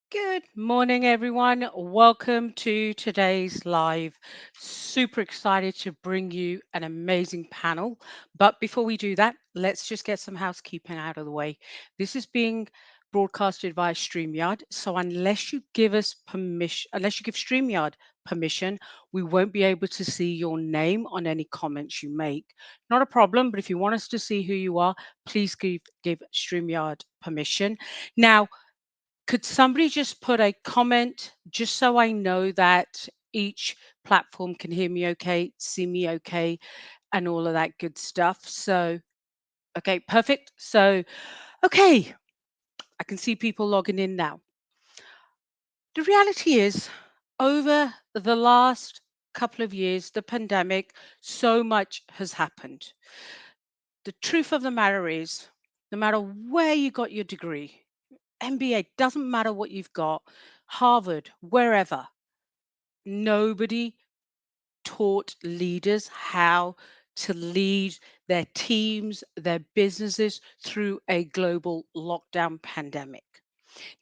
Good morning, everyone. Welcome to today's live. Super excited to bring you an amazing panel. But before we do that, let's just get some housekeeping out of the way. This is being broadcasted via StreamYard. So unless you give us permission, unless you give StreamYard permission, we won't be able to see your name on any comments you make. Not a problem, but if you want us to see who you are, please give StreamYard permission. Now, could somebody just put a comment just so I know that each platform can hear me okay, see me okay, and all of that good stuff? So, okay, perfect. So, okay, I can see people logging in now. The reality is, over the last couple of years, the pandemic, so much has happened. The truth of the matter is, no matter where you got your degree, MBA, doesn't matter what you've got, Harvard, wherever, nobody taught leaders how to lead their teams, their businesses through a global lockdown pandemic.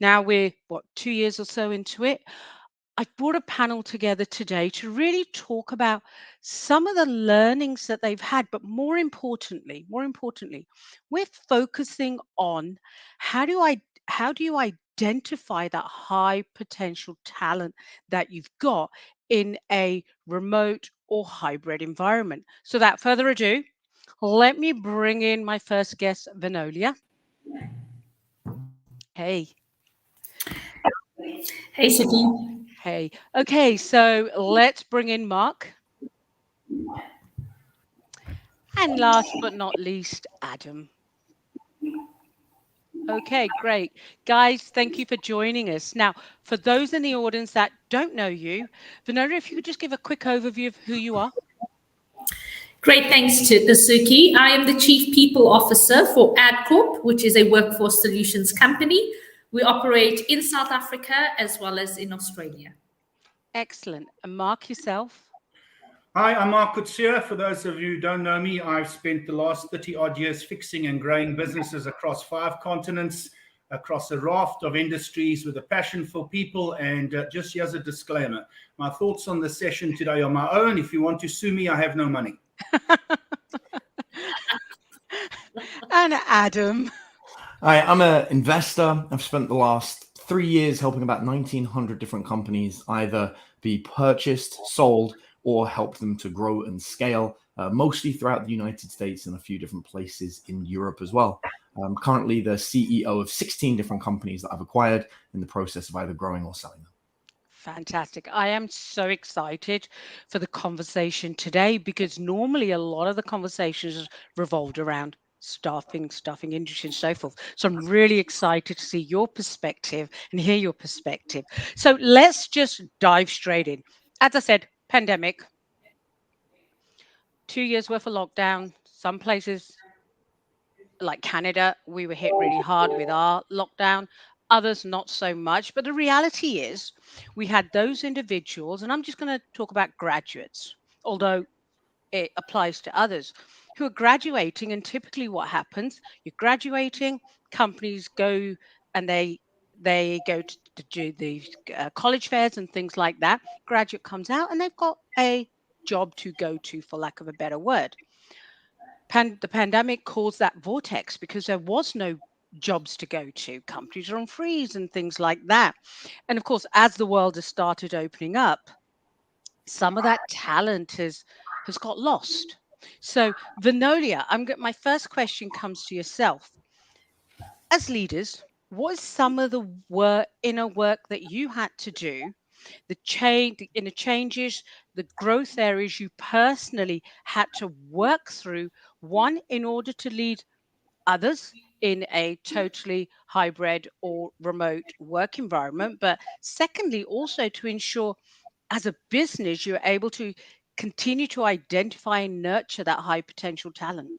Now we're, 2 years or so into it. I brought a panel together today to really talk about some of the learnings that they've had, but more importantly, we're focusing on how do I how do you identify that high potential talent that you've got in a remote or hybrid environment. So without further ado, let me bring in my first guest, Vinolia. Hey. Hey, Sydney. Hey. Okay, so let's bring in Mark. And last but not least, Adam. Okay, great. Guys, thank you for joining us. Now, for those in the audience that don't know you, Vinolia, if you could just give a quick overview of who you are. Great thanks to Suki. I am the Chief People Officer for Adcorp, which is a workforce solutions company. We operate in South Africa as well as in Australia. Excellent. And Mark, yourself? Hi, I'm Mark Coetzee. For those of you who don't know me, I've spent the last 30 odd years fixing and growing businesses across 5 continents, across a raft of industries with a passion for people. And just here's a disclaimer. My thoughts on the session today are my own. If you want to sue me, I have no money. And Adam. Hi, I'm an investor. I've spent the last 3 years helping about 1,900 different companies either be purchased, sold, or help them to grow and scale, mostly throughout the United States and a few different places in Europe as well. I'm currently the CEO of 16 different companies that I've acquired in the process of either growing or selling them. Fantastic. I am so excited for the conversation today because normally a lot of the conversations revolved around staffing industry and so forth. So I'm really excited to see your perspective and hear your perspective. So let's just dive straight in. As I said, pandemic, 2 years worth of lockdown. Some places like Canada, we were hit really hard with our lockdown, others not so much. But the reality is, we had those individuals, and I'm just going to talk about graduates, although it applies to others who are graduating. And typically, what happens, you're graduating, companies go and they go to do the college fairs and things like that. Graduate comes out and they've got a job to go to, for lack of a better word. The pandemic caused that vortex because there was no jobs to go to. Companies are on freeze and things like that. And of course, as the world has started opening up, some of that talent has got lost. So, Vinolia, my first question comes to yourself. As leaders, what is some of the inner work that you had to do, the inner changes, the growth areas you personally had to work through, one, in order to lead others in a totally hybrid or remote work environment, but secondly, also to ensure as a business you're able to continue to identify and nurture that high potential talent?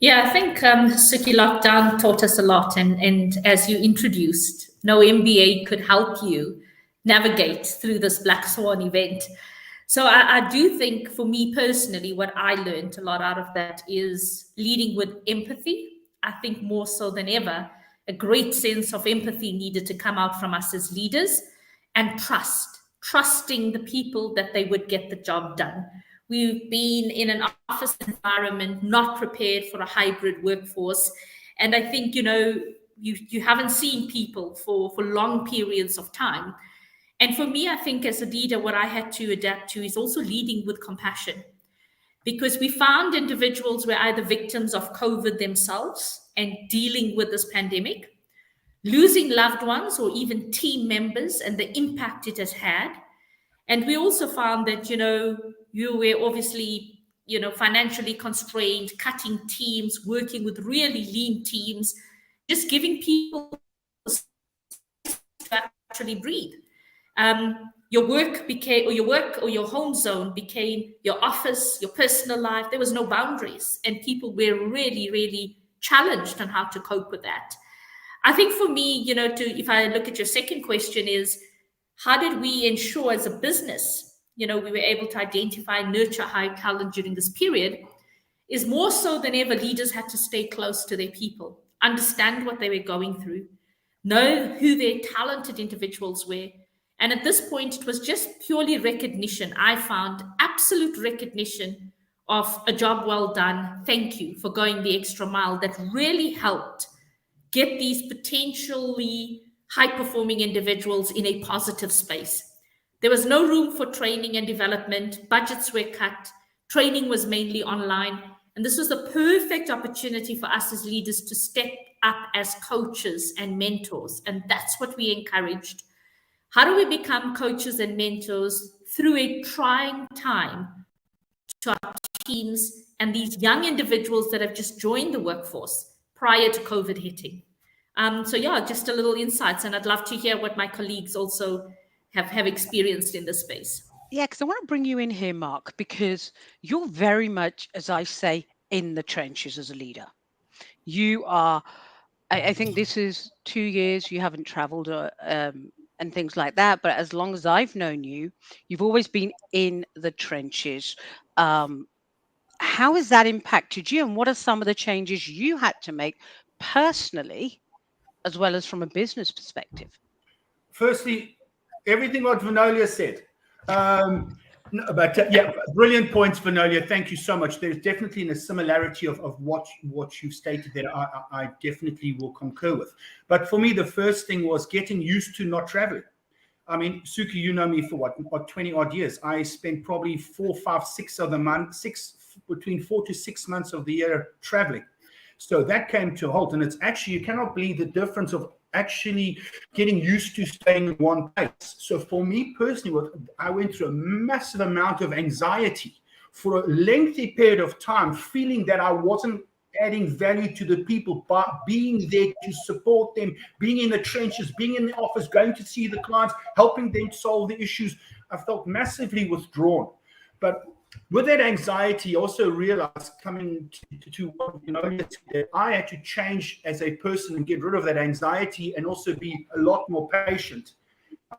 Yeah, I think Suki lockdown taught us a lot. And as you introduced, no MBA could help you navigate through this Black Swan event. So I do think for me personally, what I learned a lot out of that is leading with empathy. I think more so than ever, a great sense of empathy needed to come out from us as leaders, and trusting the people that they would get the job done. We've been in an office environment, not prepared for a hybrid workforce. And I think, you haven't seen people for long periods of time. And for me, I think as a leader, what I had to adapt to is also leading with compassion. Because we found individuals were either victims of COVID themselves and dealing with this pandemic, losing loved ones or even team members and the impact it has had. And we also found that, you were obviously, financially constrained, cutting teams, working with really lean teams, just giving people to actually breathe. Your work became, or your home zone became your office, your personal life. There was no boundaries, and people were really, really challenged on how to cope with that. I think for me, if I look at your second question, is how did we ensure as a business, we were able to identify and nurture high talent during this period, is more so than ever, leaders had to stay close to their people, understand what they were going through, know who their talented individuals were. And at this point, it was just purely recognition. I found absolute recognition of a job well done. Thank you for going the extra mile. That really helped get these potentially high-performing individuals in a positive space. There was no room for training and development. Budgets were cut. Training was mainly online. And this was the perfect opportunity for us as leaders to step up as coaches and mentors. And that's what we encouraged. How do we become coaches and mentors through a trying time to our teams and these young individuals that have just joined the workforce prior to COVID hitting? Just a little insights, and I'd love to hear what my colleagues also have experienced in this space. Yeah, because I want to bring you in here, Mark, because you're very much, as I say, in the trenches as a leader. You are, I think this is 2 years, you haven't traveled and things like that. But as long as I've known you, you've always been in the trenches. How has that impacted you? And what are some of the changes you had to make personally, as well as from a business perspective? Firstly, everything what Vinolia said. Brilliant points, Vinolia. Thank you so much. There's definitely a similarity of what you've stated that I definitely will concur with. But for me, the first thing was getting used to not traveling. I mean, Suki, you know me for what 20 odd years. I spent probably 4, 5, 6 of the month, between 4 to 6 months of the year traveling. So that came to a halt. And it's actually, you cannot believe the difference of actually getting used to staying in one place. So for me personally, I went through a massive amount of anxiety for a lengthy period of time, feeling that I wasn't adding value to the people, but being there to support them, being in the trenches, being in the office, going to see the clients, helping them solve the issues. I felt massively withdrawn. But with that anxiety, I also realized coming to that I had to change as a person and get rid of that anxiety and also be a lot more patient.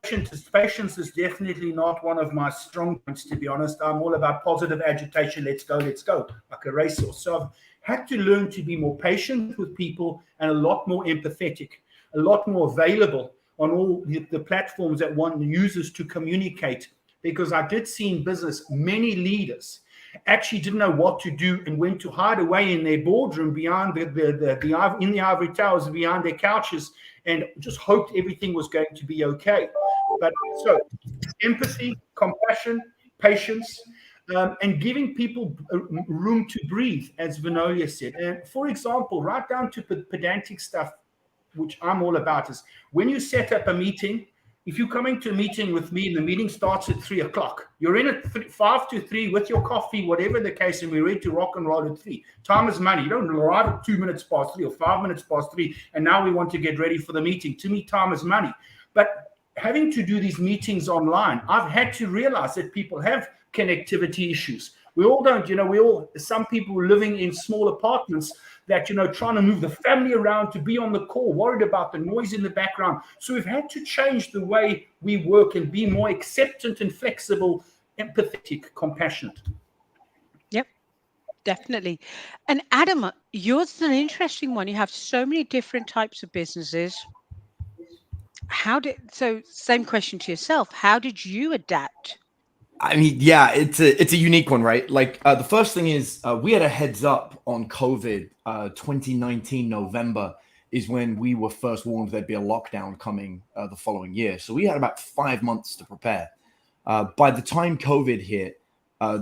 Patience is definitely not one of my strong points, to be honest. I'm all about positive agitation. Let's go, like a racehorse. So I've had to learn to be more patient with people and a lot more empathetic, a lot more available on all the platforms that one uses to communicate. Because I did see in business, many leaders actually didn't know what to do and went to hide away in their boardroom behind in the ivory towers, behind their couches, and just hoped everything was going to be okay. But so empathy, compassion, patience, and giving people room to breathe, as Vinolia said. And for example, right down to pedantic stuff, which I'm all about, is when you set up a meeting. If you're coming to a meeting with me and the meeting starts at 3 o'clock, you're in at 5 to 3 with your coffee, whatever the case, and we're ready to rock and roll at 3. Time is money. You don't arrive at 2 minutes past 3 or 5 minutes past 3, and now we want to get ready for the meeting. To me, time is money. But having to do these meetings online, I've had to realize that people have connectivity issues. We all don't, some people living in small apartments that, trying to move the family around to be on the call, worried about the noise in the background. So we've had to change the way we work and be more acceptant and flexible, empathetic, compassionate. Yep, Definitely. And Adam, yours is an interesting one. You have so many different types of businesses. So same question to yourself. How did you adapt? I mean, yeah, it's a unique one, right? Like the first thing is we had a heads up on COVID. 2019 November is when we were first warned there'd be a lockdown coming the following year. So we had about 5 months to prepare. By the time COVID hit,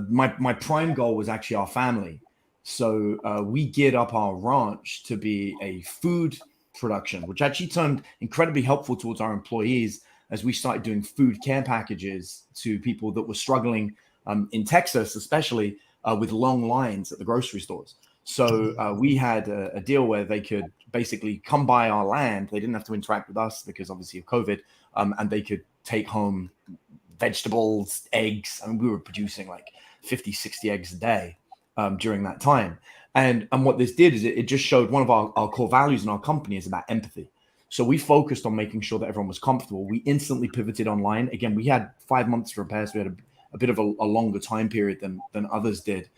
my prime goal was actually our family. So we geared up our ranch to be a food production, which actually turned incredibly helpful towards our employees as we started doing food care packages to people that were struggling in Texas, especially with long lines at the grocery stores. So we had a deal where they could basically come by our land. They didn't have to interact with us because obviously of COVID, and they could take home vegetables, eggs. I mean, we were producing like 50, 60 eggs a day during that time. And what this did is it just showed one of our core values in our company is about empathy. So we focused on making sure that everyone was comfortable. We instantly pivoted online. Again, we had 5 months to prepare, so we had a bit of a longer time period than others did.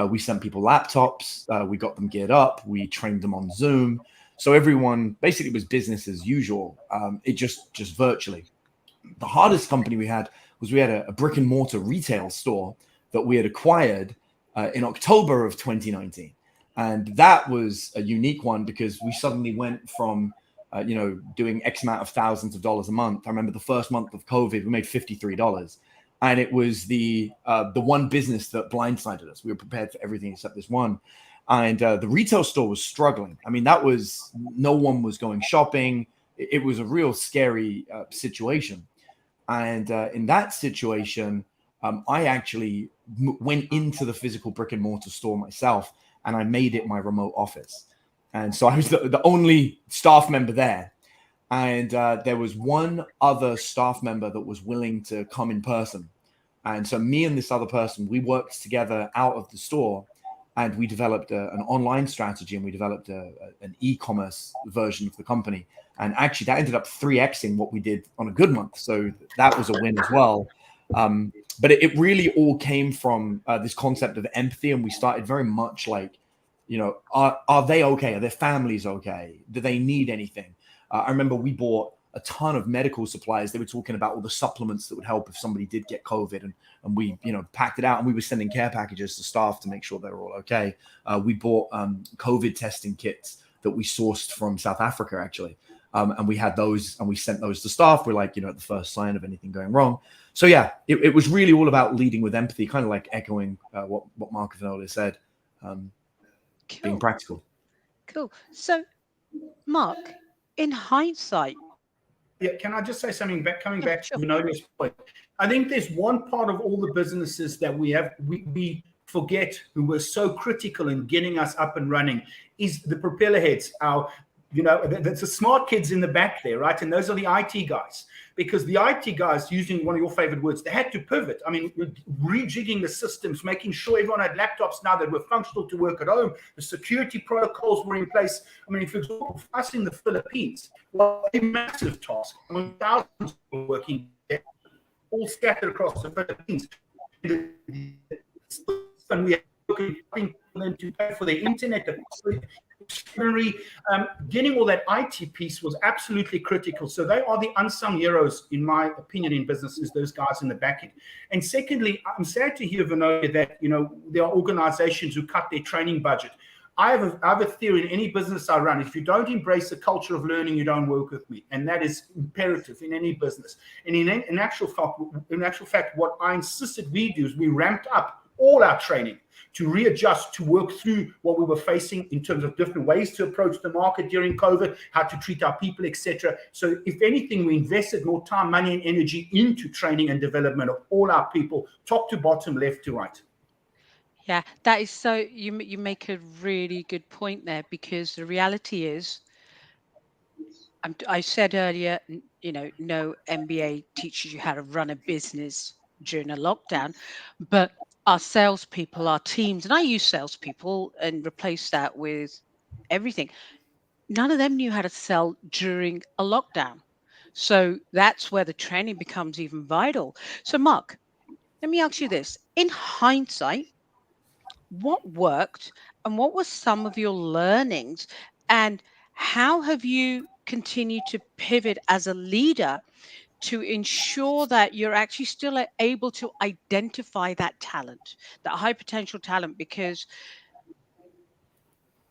We sent people laptops. We got them geared up. We trained them on Zoom. So everyone basically was business as usual. It just virtually. The hardest company we had was we had a brick and mortar retail store that we had acquired in October of 2019. And that was a unique one because we suddenly went from doing X amount of thousands of dollars a month. I remember the first month of COVID, we made $53. And it was the one business that blindsided us. We were prepared for everything except this one. And the retail store was struggling. I mean, no one was going shopping. It was a real scary situation. And in that situation, I actually went into the physical brick and mortar store myself, and I made it my remote office. And so I was the only staff member there. And there was one other staff member that was willing to come in person. And so me and this other person, we worked together out of the store, and we developed an online strategy, and we developed an e-commerce version of the company. And actually that ended up 3xing what we did on a good month. So that was a win as well. But it really all came from this concept of empathy. And we started very much like, are they okay? Are their families okay? Do they need anything? I remember we bought a ton of medical supplies. They were talking about all the supplements that would help if somebody did get COVID, and we, packed it out, and we were sending care packages to staff to make sure they were all okay. We bought COVID testing kits that we sourced from South Africa, actually. And we had those, and we sent those to staff. We're like, at the first sign of anything going wrong. So yeah, it was really all about leading with empathy, kind of like echoing what Mark Vinolia said, being practical. Cool. So, Mark, in hindsight, Yeah, can I just say something coming yeah, back sure. to Vinolia's point? I think there's one part of all the businesses that we forget, who were so critical in getting us up and running, is the propeller heads. That's the smart kids in the back there, right? And those are the IT guys, because the IT guys, using one of your favorite words, they had to pivot. I mean, rejigging the systems, making sure everyone had laptops now that were functional to work at home. The security protocols were in place. I mean, for example, for us in the Philippines, was a massive task. I mean, thousands were working there, all scattered across the Philippines. And we had working for them to pay for their internet. Getting all that IT piece was absolutely critical. So they are the unsung heroes, in my opinion, in businesses, those guys in the back end. And secondly, I'm sad to hear, Vinolia, that there are organizations who cut their training budget. I have a theory in any business I run: if you don't embrace the culture of learning, you don't work with me. And that is imperative in any business. And in actual fact, what I insisted we do is we ramped up all our training to readjust, to work through what we were facing in terms of different ways to approach the market during COVID, how to treat our people, etc. So if anything, we invested more time, money, and energy into training and development of all our people, top to bottom, left to right. Yeah, that is so. You make a really good point there, because the reality is, I said earlier, no MBA teaches you how to run a business during a lockdown, but our salespeople, our teams, and I use salespeople and replace that with everything. None of them knew how to sell during a lockdown. So that's where the training becomes even vital. So, Mark, let me ask you this. In hindsight, what worked, and what were some of your learnings, and how have you continued to pivot as a leader to ensure that you're actually still able to identify that talent, that high potential talent, because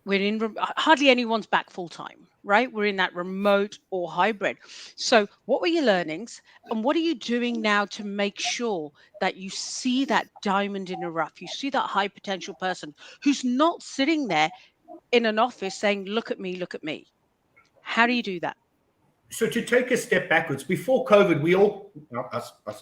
hardly anyone's back full time, right? We're in that remote or hybrid. So, what were your learnings, and what are you doing now to make sure that you see that diamond in the rough? You see that high potential person who's not sitting there in an office saying, "Look at me, look at me." How do you do that? So to take a step backwards, before COVID, we all,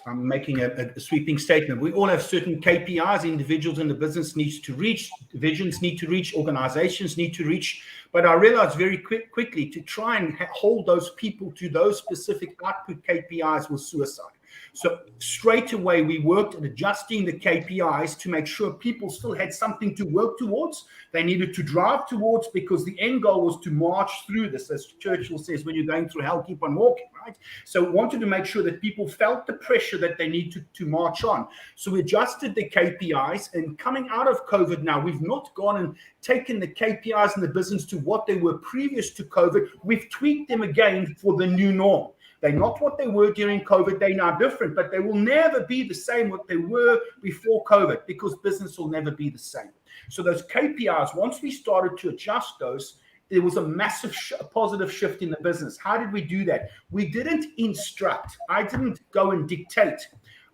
I'm making a sweeping statement, we all have certain KPIs individuals in the business needs to reach, divisions need to reach, organizations need to reach. But I realized very quickly to try and hold those people to those specific output KPIs was suicide. So straight away, we worked at adjusting the KPIs to make sure people still had something to work towards. They needed to drive towards, because the end goal was to march through this. As Churchill says, when you're going through hell, keep on walking, right? So we wanted to make sure that people felt the pressure that they need to march on. So we adjusted the KPIs, and coming out of COVID now, we've not gone and taken the KPIs in the business to what they were previous to COVID. We've tweaked them again for the new norm. They're not what they were during COVID. They're now different, but they will never be the same what they were before COVID, because business will never be the same. So those KPIs, once we started to adjust those, there was a massive positive shift in the business. How did we do that? We didn't instruct. I didn't go and dictate.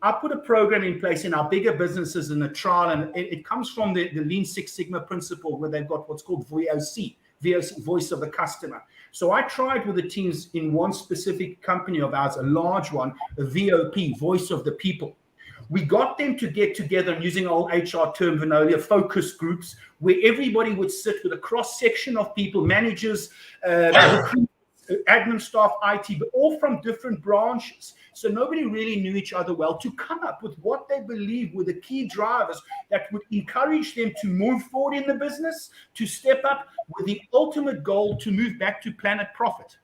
I put a program in place in our bigger businesses in a trial, and it comes from the Lean Six Sigma principle, where they've got what's called VOC, voice of the customer. So I tried with the teams in one specific company of ours, a large one, a VOP, voice of the people. We got them to get together, and using old HR term, Vinolia, focus groups, where everybody would sit with a cross-section of people, managers, admin staff, IT, but all from different branches. So nobody really knew each other well, to come up with what they believe were the key drivers that would encourage them to move forward in the business, to step up, with the ultimate goal to move back to planet profit.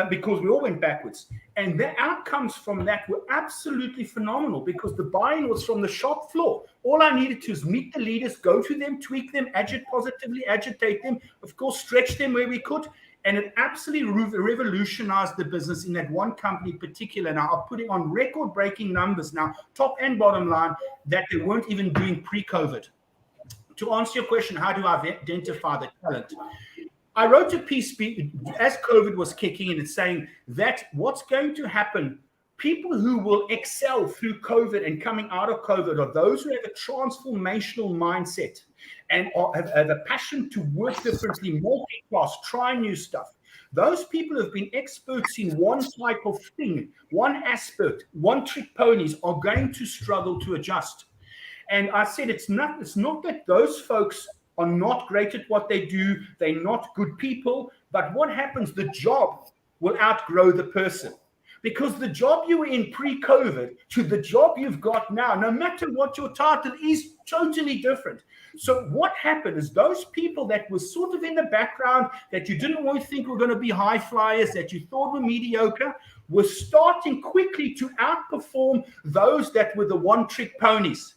Because we all went backwards. And the outcomes from that were absolutely phenomenal, because the buy-in was from the shop floor. All I needed to is meet the leaders, go to them, tweak them, positively agitate them, of course, stretch them where we could. And it absolutely revolutionized the business in that one company in particular. Now, I'm putting on record-breaking numbers now, top and bottom line, that they weren't even doing pre-COVID. To answer your question, how do I identify the talent? I wrote a piece as COVID was kicking in and saying that what's going to happen, people who will excel through COVID and coming out of COVID are those who have a transformational mindset and have a passion to work differently, multi-class, try new stuff. Those people who have been experts in one type of thing, one aspect, one trick ponies, are going to struggle to adjust. And I said, it's not that those folks are not great at what they do, they're not good people, but what happens, the job will outgrow the person. Because the job you were in pre-COVID to the job you've got now, no matter what your title is, totally different. So what happened is those people that were sort of in the background, that you didn't want to think were going to be high flyers, that you thought were mediocre, were starting quickly to outperform those that were the one-trick ponies.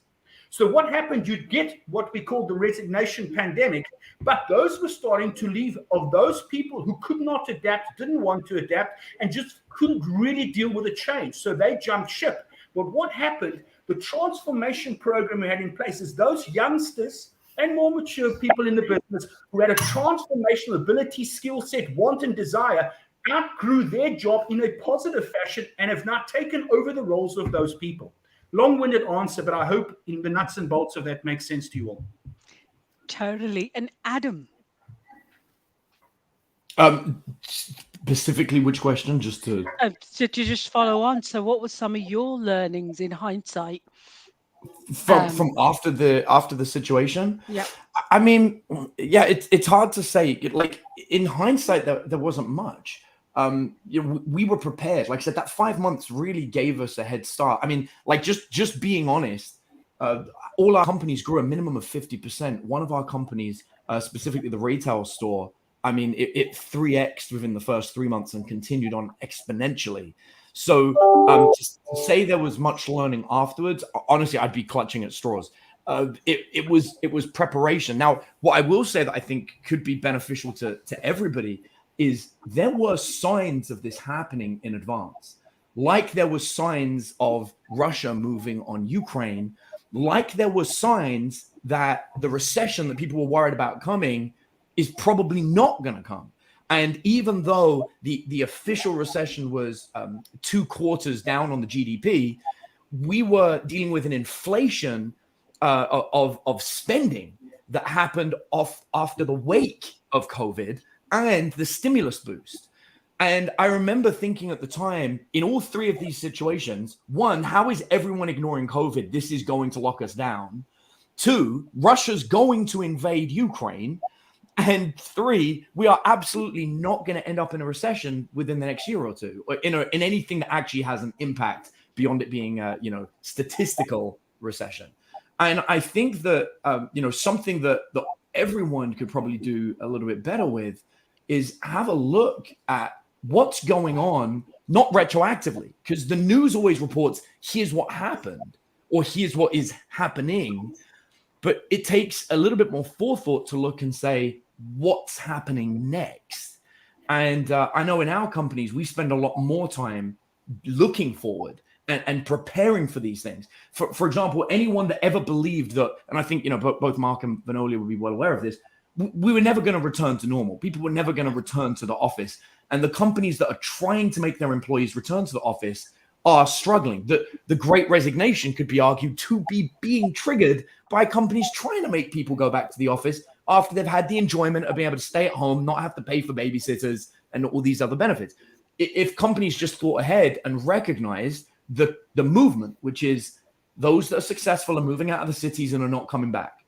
So what happened, you'd get what we call the resignation pandemic, but those were starting to leave, of those people who could not adapt, didn't want to adapt, and just couldn't really deal with the change. So they jumped ship. But what happened, the transformation program we had in place is those youngsters and more mature people in the business who had a transformational ability, skill set, want and desire, outgrew their job in a positive fashion and have now taken over the roles of those people. Long-winded answer, but I hope in the nuts and bolts of that makes sense to you all. Totally. And Adam? Specifically, which question? Just to just follow on. So what were some of your learnings in hindsight? From after the situation? Yeah. I mean, yeah, it's hard to say. Like, in hindsight, there wasn't much. We were prepared. Like I said, that 5 months really gave us a head start. I mean, like just being honest, all our companies grew a minimum of 50%. One of our companies, specifically the retail store, I mean, it 3x'd within the first 3 months and continued on exponentially. So to say there was much learning afterwards, honestly, I'd be clutching at straws. it was preparation. Now, what I will say that I think could be beneficial to everybody is there were signs of this happening in advance. Like there were signs of Russia moving on Ukraine, like there were signs that the recession that people were worried about coming is probably not going to come. And even though the official recession was 2 quarters down on the GDP, we were dealing with an inflation of spending that happened after the wake of COVID and the stimulus boost. And I remember thinking at the time, in all 3 of these situations, 1, how is everyone ignoring COVID? This is going to lock us down. 2, Russia's going to invade Ukraine. And 3, we are absolutely not going to end up in a recession within the next year or 2, or in anything that actually has an impact beyond it being a statistical recession. And I think that something that everyone could probably do a little bit better with is have a look at what's going on, not retroactively, because the news always reports, here's what happened, or here's what is happening. But it takes a little bit more forethought to look and say, what's happening next? And I know in our companies, we spend a lot more time looking forward and preparing for these things. For example, anyone that ever believed that, and I think, both Mark and Vinolia would be well aware of this, we were never going to return to normal. People were never going to return to the office. And the companies that are trying to make their employees return to the office are struggling. The Great Resignation could be argued to be being triggered by companies trying to make people go back to the office after they've had the enjoyment of being able to stay at home, not have to pay for babysitters and all these other benefits. If companies just thought ahead and recognized the movement, which is those that are successful are moving out of the cities and are not coming back.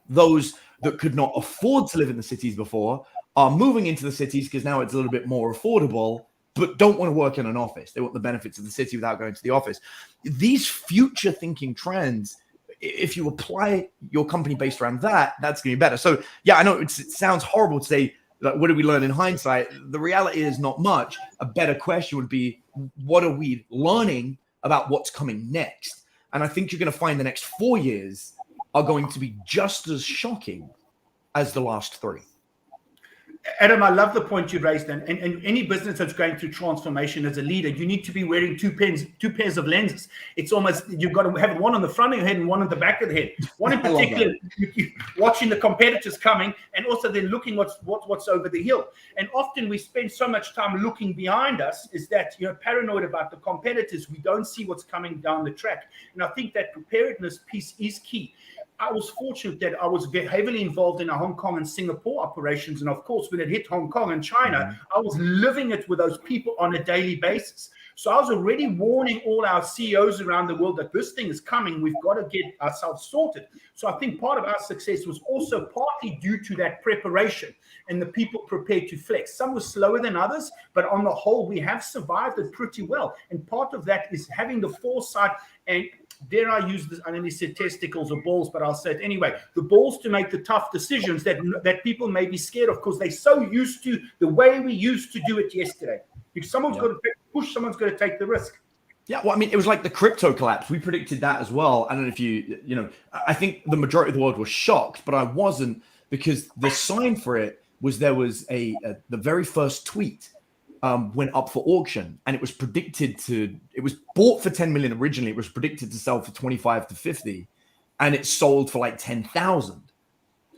Those that could not afford to live in the cities before are moving into the cities because now it's a little bit more affordable, but don't want to work in an office. They want the benefits of the city without going to the office. These future thinking trends, if you apply your company based around that, that's going to be better. So yeah, I know it sounds horrible to say, like, what did we learn in hindsight? The reality is not much. A better question would be, what are we learning about what's coming next? And I think you're going to find the next 4 years are going to be just as shocking as the last 3. Adam, I love the point you raised, and any business that's going through transformation as a leader, you need to be wearing two pairs of lenses. It's almost, you've got to have one on the front of your head and one on the back of the head. One in particular, watching the competitors coming, and also then looking what's over the hill. And often we spend so much time looking behind us, is that paranoid about the competitors. We don't see what's coming down the track. And I think that preparedness piece is key. I was fortunate that I was heavily involved in our Hong Kong and Singapore operations. And of course, when it hit Hong Kong and China, I was living it with those people on a daily basis. So I was already warning all our CEOs around the world that this thing is coming. We've got to get ourselves sorted. So I think part of our success was also partly due to that preparation and the people prepared to flex. Some were slower than others, but on the whole, we have survived it pretty well. And part of that is having the foresight and, dare I use this? I only said testicles or balls, but I'll say it anyway. The balls to make the tough decisions that people may be scared of because they're so used to the way we used to do it yesterday. If someone's got to push, someone's got to take the risk. Yeah, well, I mean, it was like the crypto collapse. We predicted that as well. I don't know if I think the majority of the world was shocked, but I wasn't, because the sign for it was there was the very first tweet went up for auction, and it was bought for 10 million originally. It was predicted to sell for 25 to 50, and it sold for like 10,000.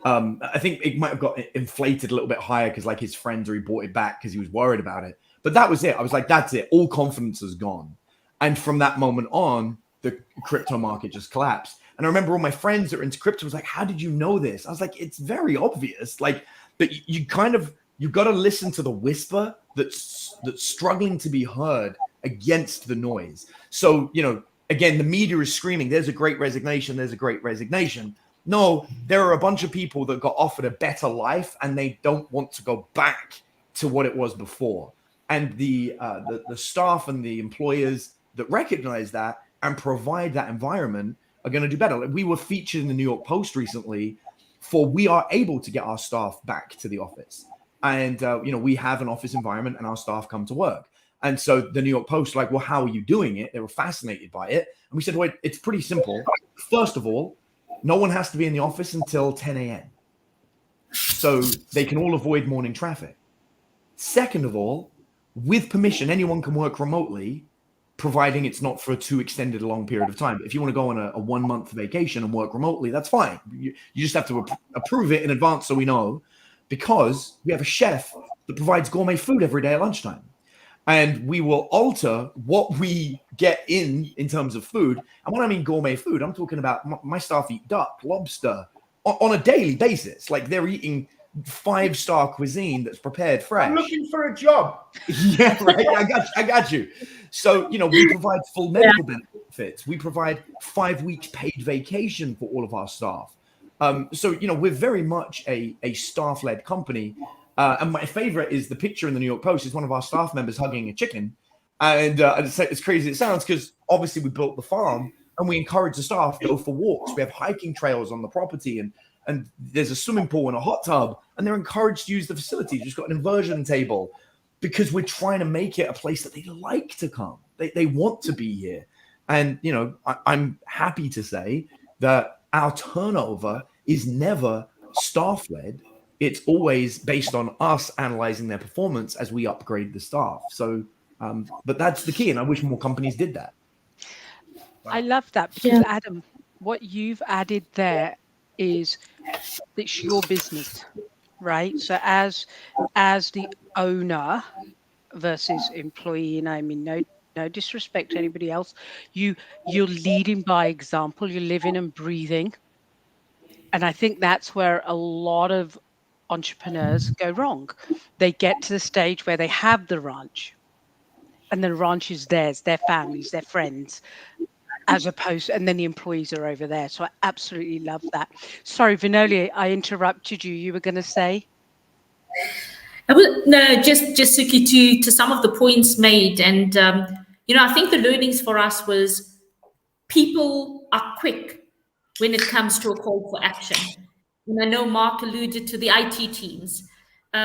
I think it might have got inflated a little bit higher because like his friends, or he bought it back because he was worried about it. But that was it. I was like, that's it. All confidence is gone. And from that moment on, the crypto market just collapsed. And I remember all my friends that were into crypto was like, how did you know this? I was like, it's very obvious. Like, but you've got to listen to the whisper that's struggling to be heard against the noise. So, again, the media is screaming, there's a great resignation, there's a great resignation. No, there are a bunch of people that got offered a better life and they don't want to go back to what it was before. And the staff and the employers that recognize that and provide that environment are going to do better. Like, we were featured in the New York Post recently for we are able to get our staff back to the office. And, we have an office environment and our staff come to work. And so the New York Post, how are you doing it? They were fascinated by it. And we said, well, it's pretty simple. First of all, No one has to be in the office until 10 a.m. So they can all avoid morning traffic. Second of all, with permission, anyone can work remotely, providing it's not for a too extended a long period of time. If you want to go on a 1 month vacation and work remotely, that's fine. You just have to approve it in advance so we know, because we have a chef that provides gourmet food every day at lunchtime. And we will alter what we get in terms of food. And when I mean gourmet food, I'm talking about my staff eat duck, lobster on a daily basis. Like they're eating 5-star cuisine that's prepared fresh. I'm looking for a job. Yeah, right. I got you. So, we provide full medical benefits. We provide 5 weeks paid vacation for all of our staff. So, we're very much a staff-led company. And my favorite is the picture in the New York Post is one of our staff members hugging a chicken. And it's crazy as it sounds, because obviously we built the farm and we encourage the staff to go for walks. We have hiking trails on the property, and there's a swimming pool and a hot tub, and they're encouraged to use the facilities. We've got an inversion table, because we're trying to make it a place that they like to come. They want to be here. And, I'm happy to say that our turnover is never staff-led. It's always based on us analyzing their performance as we upgrade the staff. So, but that's the key. And I wish more companies did that. I love that, because Adam, what you've added there is it's your business, right? So as the owner versus employee, and I mean no disrespect to anybody else, you're leading by example, you're living and breathing. And I think that's where a lot of entrepreneurs go wrong. They get to the stage where they have the ranch, and the ranch is theirs, their families, their friends, as opposed, and then the employees are over there. So I absolutely love that. Sorry, Vinolia, I interrupted you. You were going to say? No, just Suki, to some of the points made. And, I think the learnings for us was people are quick when it comes to a call for action. And I know Mark alluded to the IT teams.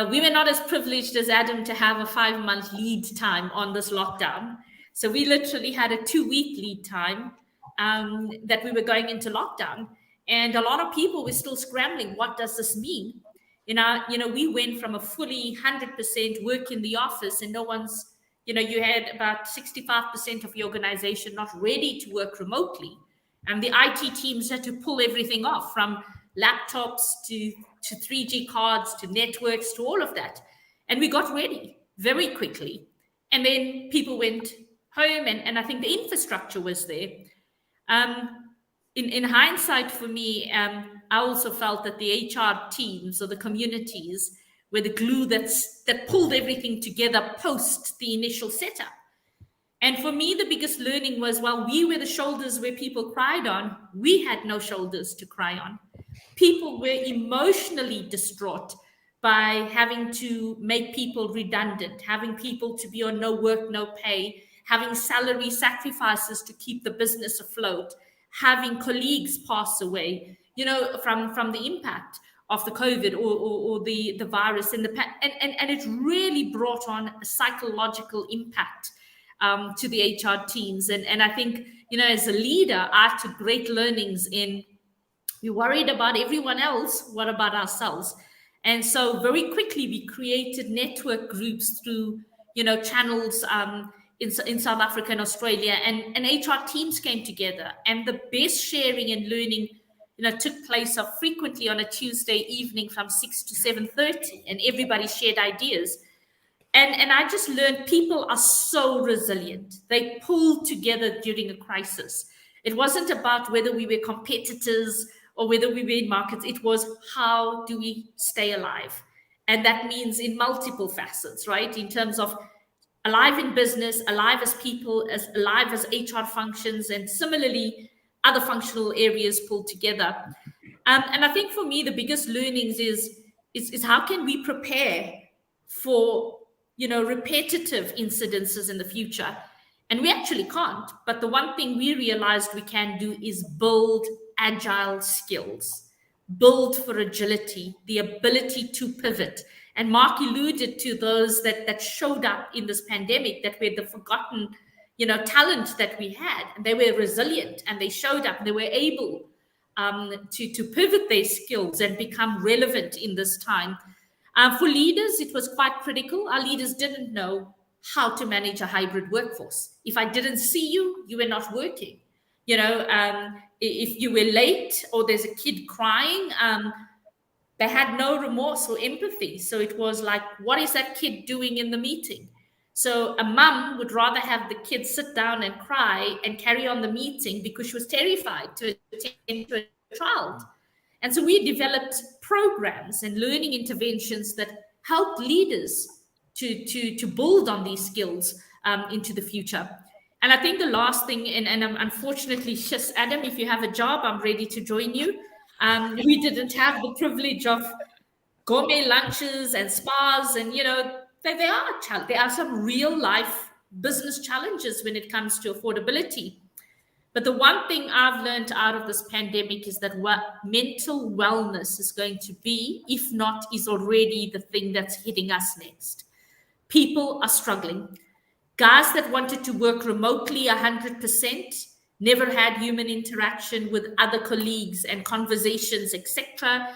We were not as privileged as Adam to have a 5-month lead time on this lockdown. So we literally had a 2-week lead time that we were going into lockdown. And a lot of people were still scrambling. What does this mean? We went from a fully 100% work in the office, and no one's, you had about 65% of the organization not ready to work remotely. And the IT teams had to pull everything off, from laptops to 3G cards, to networks, to all of that. And we got ready very quickly. And then people went home, and I think the infrastructure was there. In hindsight, for me, I also felt that the HR teams or the communities were the glue that pulled everything together post the initial setup. And for me, the biggest learning was, while we were the shoulders where people cried on, we had no shoulders to cry on. People were emotionally distraught by having to make people redundant, having people to be on no work, no pay, having salary sacrifices to keep the business afloat, having colleagues pass away, from the impact of the COVID or the virus, and it really brought on a psychological impact to the HR teams. And I think, as a leader, I took great learnings in, we worried about everyone else, what about ourselves? And so very quickly we created network groups through, channels in South Africa and Australia, and HR teams came together, and the best sharing and learning, took place frequently on a Tuesday evening from 6 to 7:30, and everybody shared ideas. And I just learned people are so resilient. They pulled together during a crisis. It wasn't about whether we were competitors or whether we were in markets. It was, how do we stay alive? And that means in multiple facets, right? In terms of alive in business, alive as people, as alive as HR functions, and similarly, other functional areas pulled together. And I think for me, the biggest learnings is how can we prepare for, repetitive incidences in the future? And we actually can't. But the one thing we realized we can do is build agile skills, build for agility, the ability to pivot. And Mark alluded to those that showed up in this pandemic, that were the forgotten, talent that we had. And they were resilient, and they showed up, and they were able to pivot their skills and become relevant in this time. For leaders, it was quite critical. Our leaders didn't know how to manage a hybrid workforce. If I didn't see you, you were not working. If you were late or there's a kid crying, they had no remorse or empathy. So it was like, what is that kid doing in the meeting? So a mum would rather have the kid sit down and cry and carry on the meeting because she was terrified to attend to a child. And so we developed programs and learning interventions that helped leaders to build on these skills into the future. And I think the last thing, and unfortunately, Shis, Adam, if you have a job, I'm ready to join you. We didn't have the privilege of gourmet lunches and spas, and there are some real life business challenges when it comes to affordability. But the one thing I've learned out of this pandemic is that what mental wellness is going to be, if not is already the thing that's hitting us next. People are struggling. Guys that wanted to work remotely 100%, never had human interaction with other colleagues and conversations, etc.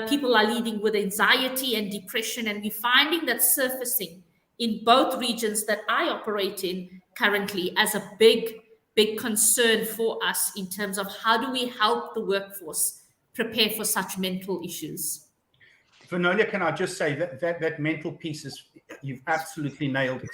People are leading with anxiety and depression, and we're finding that surfacing in both regions that I operate in currently as a big concern for us in terms of how do we help the workforce prepare for such mental issues. Vinolia, can I just say that mental piece is, you've absolutely nailed it.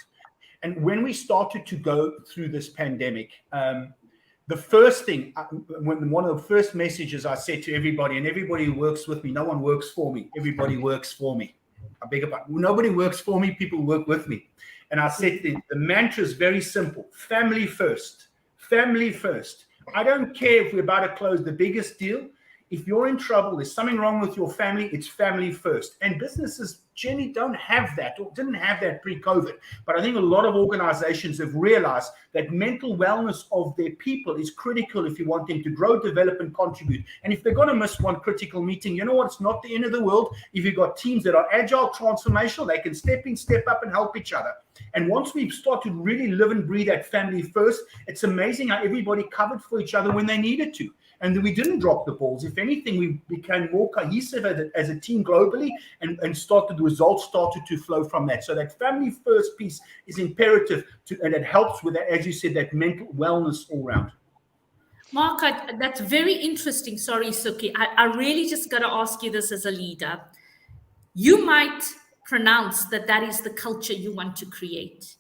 And when we started to go through this pandemic, the first thing, one of the first messages I said to everybody, and everybody who works with me, no one works for me, everybody works for me. I beg your pardon. Nobody works for me, people work with me. And I said the mantra is very simple: family first. Family first. I don't care if we're about to close the biggest deal. If you're in trouble, there's something wrong with your family, it's family first. And businesses generally don't have that, or didn't have that pre-COVID. But I think a lot of organizations have realized that mental wellness of their people is critical if you want them to grow, develop, and contribute. And if they're going to miss one critical meeting, you know what? It's not the end of the world. If you've got teams that are agile, transformational, they can step in, step up, and help each other. And once we've started to really live and breathe that family first, it's amazing how everybody covered for each other when they needed to. And we didn't drop the balls. If anything, we became more cohesive as a team globally, and the results started to flow from that. So that family first piece is imperative, and it helps with that, as you said, that mental wellness all around. Mark, that's very interesting. Sorry, Suki. I really just got to ask you this as a leader. You might pronounce that is the culture you want to create.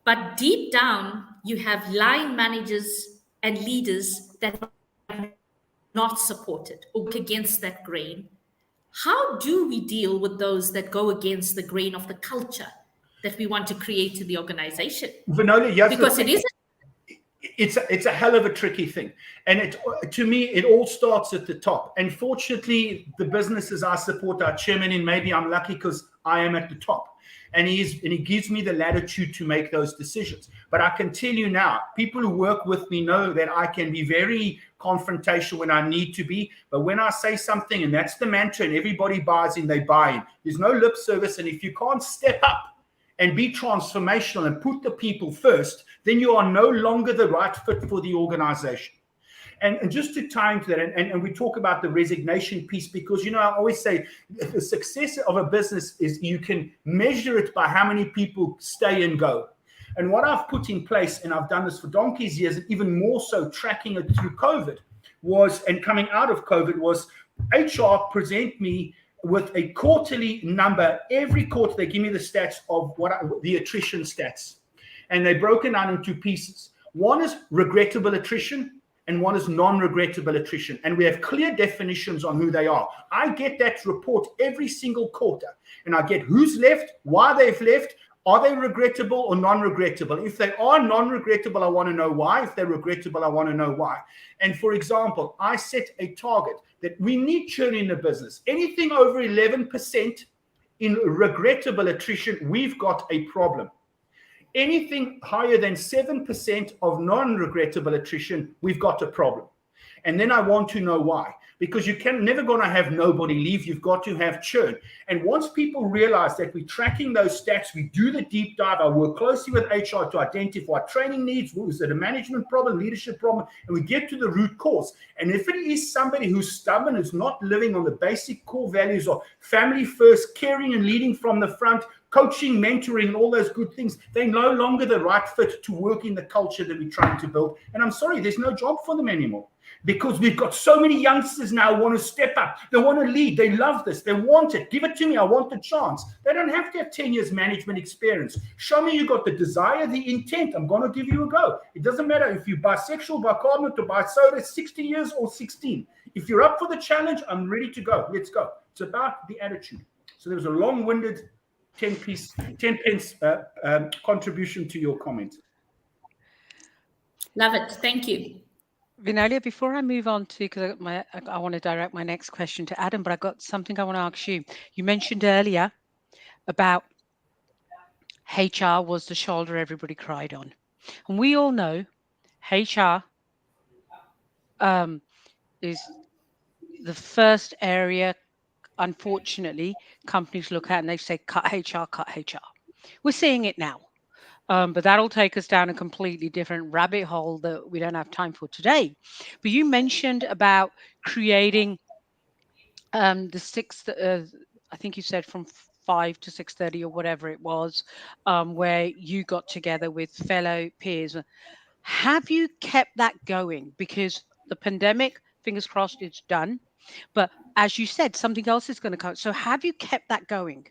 But deep down, you have line managers and leaders that are not supported or work against that grain. How do we deal with those that go against the grain of the culture that we want to create to the organization? Vinolia, yes, because it is. It's a hell of a tricky thing. And to me, it all starts at the top. And fortunately, the businesses I support, our chairman, and maybe I'm lucky because I am at the top. And he gives me the latitude to make those decisions. But I can tell you now, people who work with me know that I can be very confrontational when I need to be. But when I say something, and that's the mantra, and everybody buys in, they buy in. There's no lip service. And if you can't step up and be transformational and put the people first, then you are no longer the right fit for the organization. And just to tie into that, and we talk about the resignation piece, because, I always say the success of a business is you can measure it by how many people stay and go. And what I've put in place, and I've done this for donkey's years, and even more so tracking it through COVID, and coming out of COVID, was HR present me with a quarterly number. Every quarter, they give me the stats of the attrition stats. And they're broken down into pieces. One is regrettable attrition, and one is non-regrettable attrition. And we have clear definitions on who they are. I get that report every single quarter. And I get who's left, why they've left, are they regrettable or non-regrettable? If they are non-regrettable, I want to know why. If they're regrettable, I want to know why. And for example, I set a target that we need churn in the business. Anything over 11% in regrettable attrition, we've got a problem. Anything higher than 7% of non-regrettable attrition, we've got a problem. And then I want to know why. Because you can never going to have nobody leave. You've got to have churn. And once people realize that we're tracking those stats, we do the deep dive. I work closely with HR to identify what training needs. Was it a management problem, leadership problem? And we get to the root cause. And if it is somebody who's stubborn, who's not living on the basic core values of family first, caring and leading from the front, coaching, mentoring, and all those good things, they're no longer the right fit to work in the culture that we're trying to build. And I'm sorry, there's no job for them anymore. Because we've got so many youngsters now who want to step up. They want to lead. They love this. They want it. Give it to me. I want the chance. They don't have to have 10 years management experience. Show me you got the desire, the intent. I'm going to give you a go. It doesn't matter if you're bisexual, bicarbonate, or bisoda, 60 years or 16. If you're up for the challenge, I'm ready to go. Let's go. It's about the attitude. So there was a long-winded 10 pence contribution to your comment. Love it. Thank you. Vinolia, before I move on to, because I want to direct my next question to Adam, but I've got something I want to ask you. You mentioned earlier about HR was the shoulder everybody cried on. And we all know HR is the first area, unfortunately, companies look at and they say, cut HR, cut HR. We're seeing it now. But that'll take us down a completely different rabbit hole that we don't have time for today. But you mentioned about creating the sixth, I think you said from 5 to 6:30 or whatever it was, where you got together with fellow peers. Have you kept that going? Because the pandemic, fingers crossed, it's done. But as you said, something else is going to come. So have you kept that going?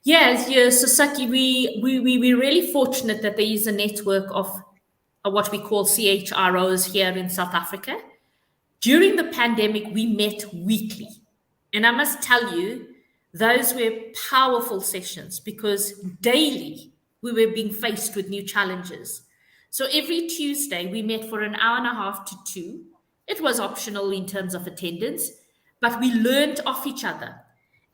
Yes, so Saki, we're really fortunate that there is a network of what we call CHROs here in South Africa. During the pandemic, we met weekly. And I must tell you, those were powerful sessions because daily we were being faced with new challenges. So every Tuesday, we met for an hour and a half to 2. It was optional in terms of attendance, but we learned off each other.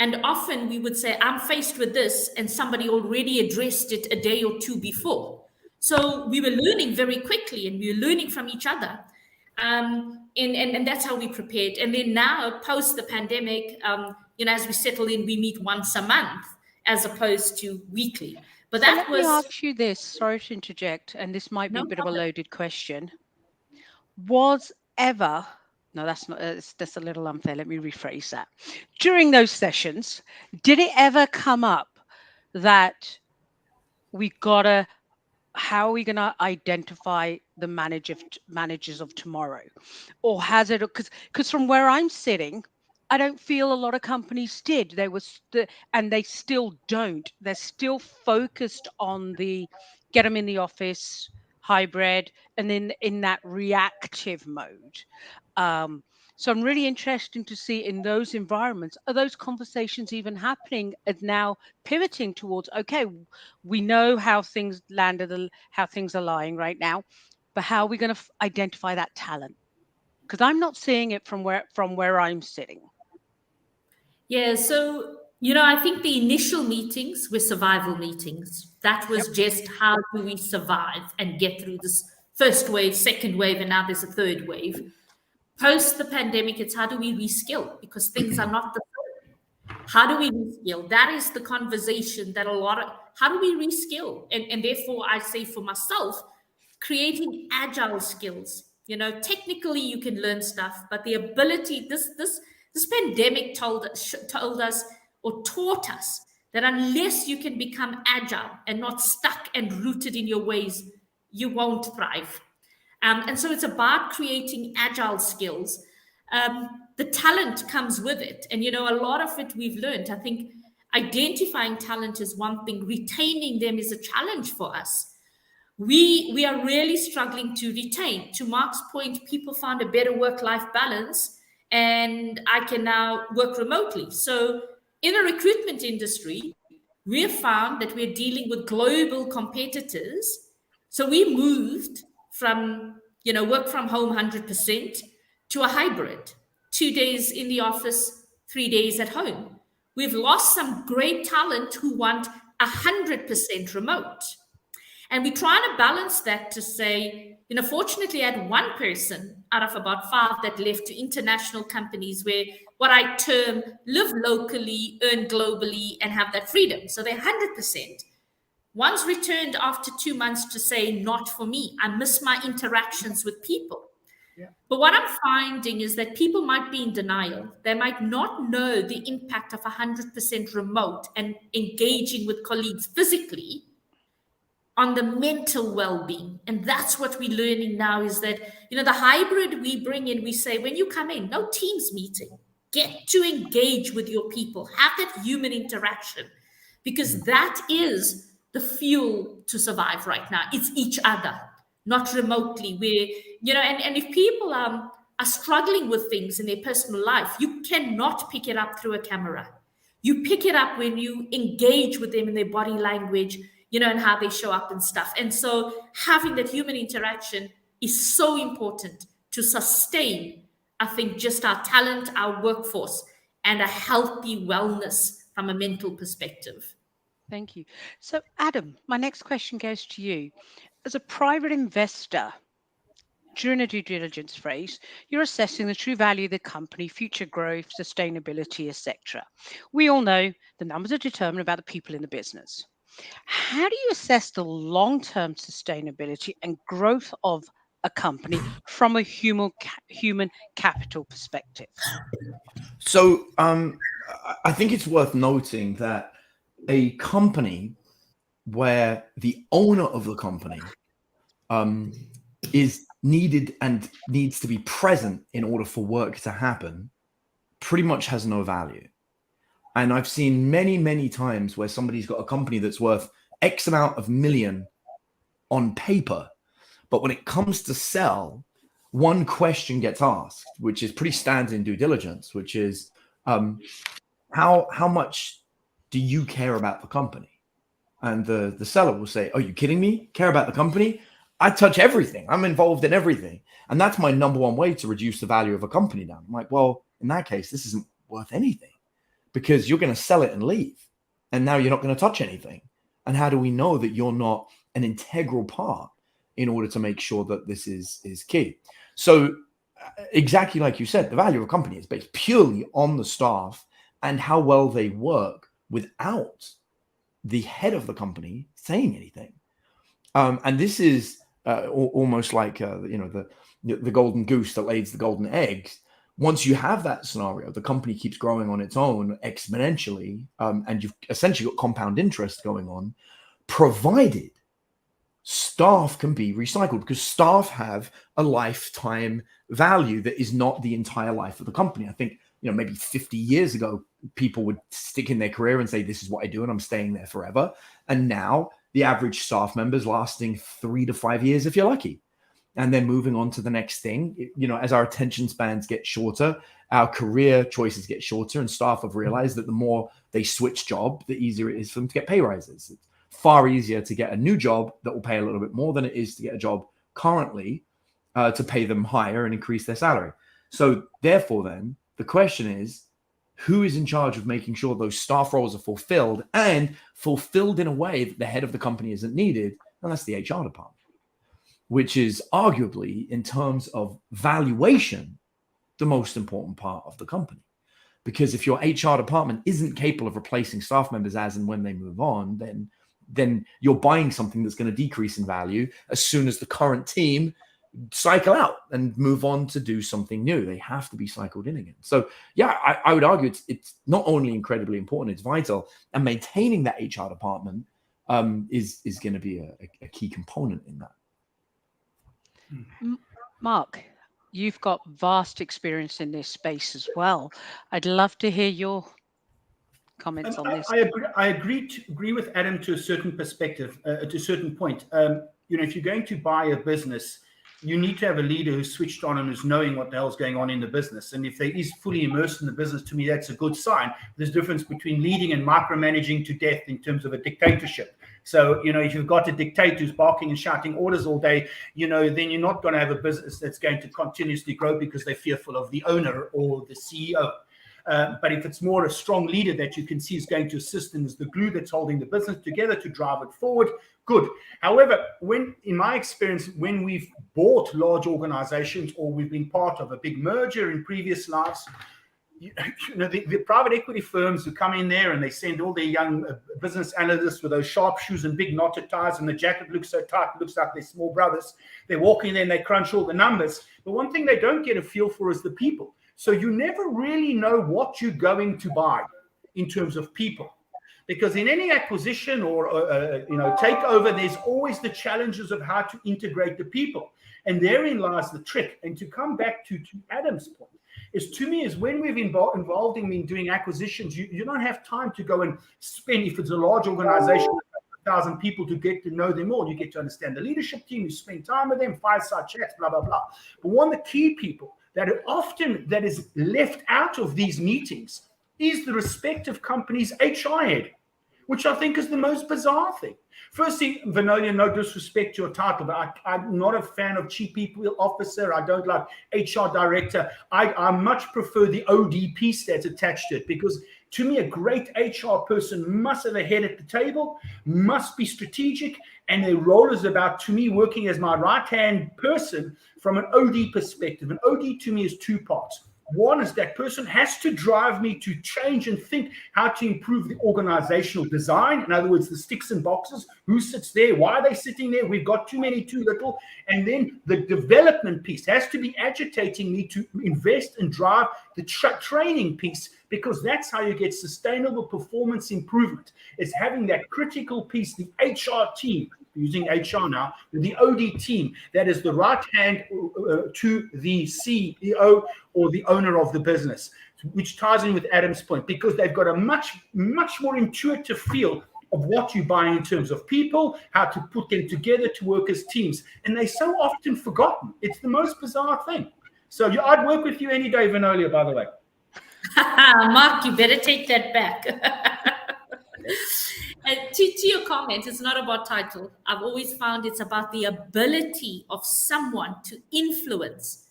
And often we would say, I'm faced with this, and somebody already addressed it a day or 2 before. So we were learning very quickly and we were learning from each other. And that's how we prepared. And then now, post the pandemic, as we settle in, we meet once a month as opposed to weekly. But so let me ask you this, sorry to interject, and this might be a bit of a loaded question. Was ever... No, that's not. That's a little unfair. Let me rephrase that. During those sessions, did it ever come up that how are we gonna identify the managers of tomorrow, or has it? Because from where I'm sitting, I don't feel a lot of companies did. And they still don't. They're still focused on the get them in the office, hybrid, and then in that reactive mode. So I'm really interested to see in those environments, are those conversations even happening and now pivoting towards, okay, we know how things landed, how things are lying right now, but how are we going to identify that talent? Because I'm not seeing it from where I'm sitting. Yeah, so, I think the initial meetings were survival meetings. That was just how do we survive and get through this first wave, second wave, and now there's a third wave. Post the pandemic, it's how do we reskill? Because things are not the same. How do we reskill? That is the conversation that how do we reskill? And therefore, I say for myself, creating agile skills. Technically you can learn stuff, but the ability, this pandemic told us or taught us that unless you can become agile and not stuck and rooted in your ways, you won't thrive. And so it's about creating agile skills. The talent comes with it. And, a lot of it we've learned. I think identifying talent is one thing. Retaining them is a challenge for us. We are really struggling to retain. To Mark's point, people found a better work-life balance, and I can now work remotely. So in the recruitment industry, we have found that we're dealing with global competitors. So we moved from, work from home 100% to a hybrid, 2 days in the office, 3 days at home. We've lost some great talent who want 100% remote. And we're trying to balance that to say, fortunately, I had one person out of about 5 that left to international companies where what I term live locally, earn globally, and have that freedom. So they're 100%. One's returned after 2 months to say, not for me. I miss my interactions with people. But what I'm finding is that people might be in denial. They might not know the impact of 100% remote and engaging with colleagues physically on the mental well-being. And that's what we're learning now is that, the hybrid we bring in, we say, when you come in, no Teams meeting, get to engage with your people, have that human interaction, because that is the fuel to survive right now. It's each other, not remotely, where, and if people are struggling with things in their personal life, you cannot pick it up through a camera. You pick it up when you engage with them in their body language, and how they show up and stuff. And so having that human interaction is so important to sustain, I think, just our talent, our workforce, and a healthy wellness from a mental perspective. Thank you. So, Adam, my next question goes to you. As a private investor, during a due diligence phase, you're assessing the true value of the company, future growth, sustainability, etc. We all know the numbers are determined about the people in the business. How do you assess the long-term sustainability and growth of a company from a human capital perspective? So I think it's worth noting that a company where the owner of the company is needed and needs to be present in order for work to happen pretty much has no value. And I've seen many, many times where somebody's got a company that's worth X amount of million on paper, but when it comes to sell, one question gets asked, which is pretty standard in due diligence, which is how much do you care about the company? And the seller will say, are you kidding me? Care about the company? I touch everything. I'm involved in everything. And that's my number one way to reduce the value of a company down. I'm like, well, in that case, this isn't worth anything because you're going to sell it and leave. And now you're not going to touch anything. And how do we know that you're not an integral part in order to make sure that this is key? So exactly like you said, the value of a company is based purely on the staff and how well they work without the head of the company saying anything. And this is almost like the golden goose that lays the golden eggs. Once you have that scenario, the company keeps growing on its own exponentially, and you've essentially got compound interest going on, provided staff can be recycled, because staff have a lifetime value that is not the entire life of the company. I think, maybe 50 years ago, people would stick in their career and say, this is what I do and I'm staying there forever. And now the average staff member is lasting 3 to 5 years if you're lucky. And then moving on to the next thing, as our attention spans get shorter, our career choices get shorter, and staff have realized that the more they switch job, the easier it is for them to get pay rises. It's far easier to get a new job that will pay a little bit more than it is to get a job currently to pay them higher and increase their salary. So therefore, then the question is, who is in charge of making sure those staff roles are fulfilled and fulfilled in a way that the head of the company isn't needed? And that's the HR department, which is arguably, in terms of valuation, the most important part of the company. Because if your HR department isn't capable of replacing staff members as and when they move on, then you're buying something that's going to decrease in value as soon as the current team cycle out and move on to do something new. They have to be cycled in again. So yeah, I would argue it's not only incredibly important, it's vital, and maintaining that HR department is going to be a key component in that. Mark, you've got vast experience in this space as well. I'd love to hear your comments on this. I agree with Adam to a certain perspective, to a certain point. If you're going to buy a business, you need to have a leader who's switched on and who's knowing what the hell's going on in the business. And if they is fully immersed in the business, to me, that's a good sign. There's a difference between leading and micromanaging to death in terms of a dictatorship. So, if you've got a dictator who's barking and shouting orders all day, then you're not going to have a business that's going to continuously grow because they're fearful of the owner or the CEO. But if it's more a strong leader that you can see is going to assist and is the glue that's holding the business together to drive it forward, good. However, in my experience, when we've bought large organizations or we've been part of a big merger in previous lives, the private equity firms who come in there and they send all their young business analysts with those sharp shoes and big knotted ties, and the jacket looks so tight, it looks like they're small brothers. They walk in there and they crunch all the numbers. But one thing they don't get a feel for is the people. So you never really know what you're going to buy in terms of people. Because in any acquisition or takeover, there's always the challenges of how to integrate the people. And therein lies the trick. And to come back to Adam's point, is when we've involved in doing acquisitions, you don't have time to go and spend, if it's a large organization, 1,000 people, to get to know them all. You get to understand the leadership team, you spend time with them, fireside chats, blah, blah, blah. But one of the key people that is left out of these meetings is the respective company's HR head, which I think is the most bizarre thing. Firstly, Vinolia, no disrespect to your title, but I'm not a fan of chief people officer. I don't like HR director. I much prefer the OD piece that's attached to it, because to me, a great HR person must have a head at the table, must be strategic, and their role is about, to me, working as my right-hand person from an OD perspective. And OD to me is two parts. One is that person has to drive me to change and think how to improve the organizational design. In other words, the sticks and boxes, who sits there, why are they sitting there, we've got too many, too little. And then the development piece has to be agitating me to invest and drive the training piece, because that's how you get sustainable performance improvement. It's having that critical piece, the HR team, using HR now, the OD team, that is the right hand to the CEO or the owner of the business, which ties in with Adam's point, because they've got a much, much more intuitive feel of what you buy in terms of people, how to put them together to work as teams. And they're so often forgotten. It's the most bizarre thing. So I'd work with you any day, Vinolia, by the way. Mark, you better take that back. To your comment, it's not about title. I've always found it's about the ability of someone to influence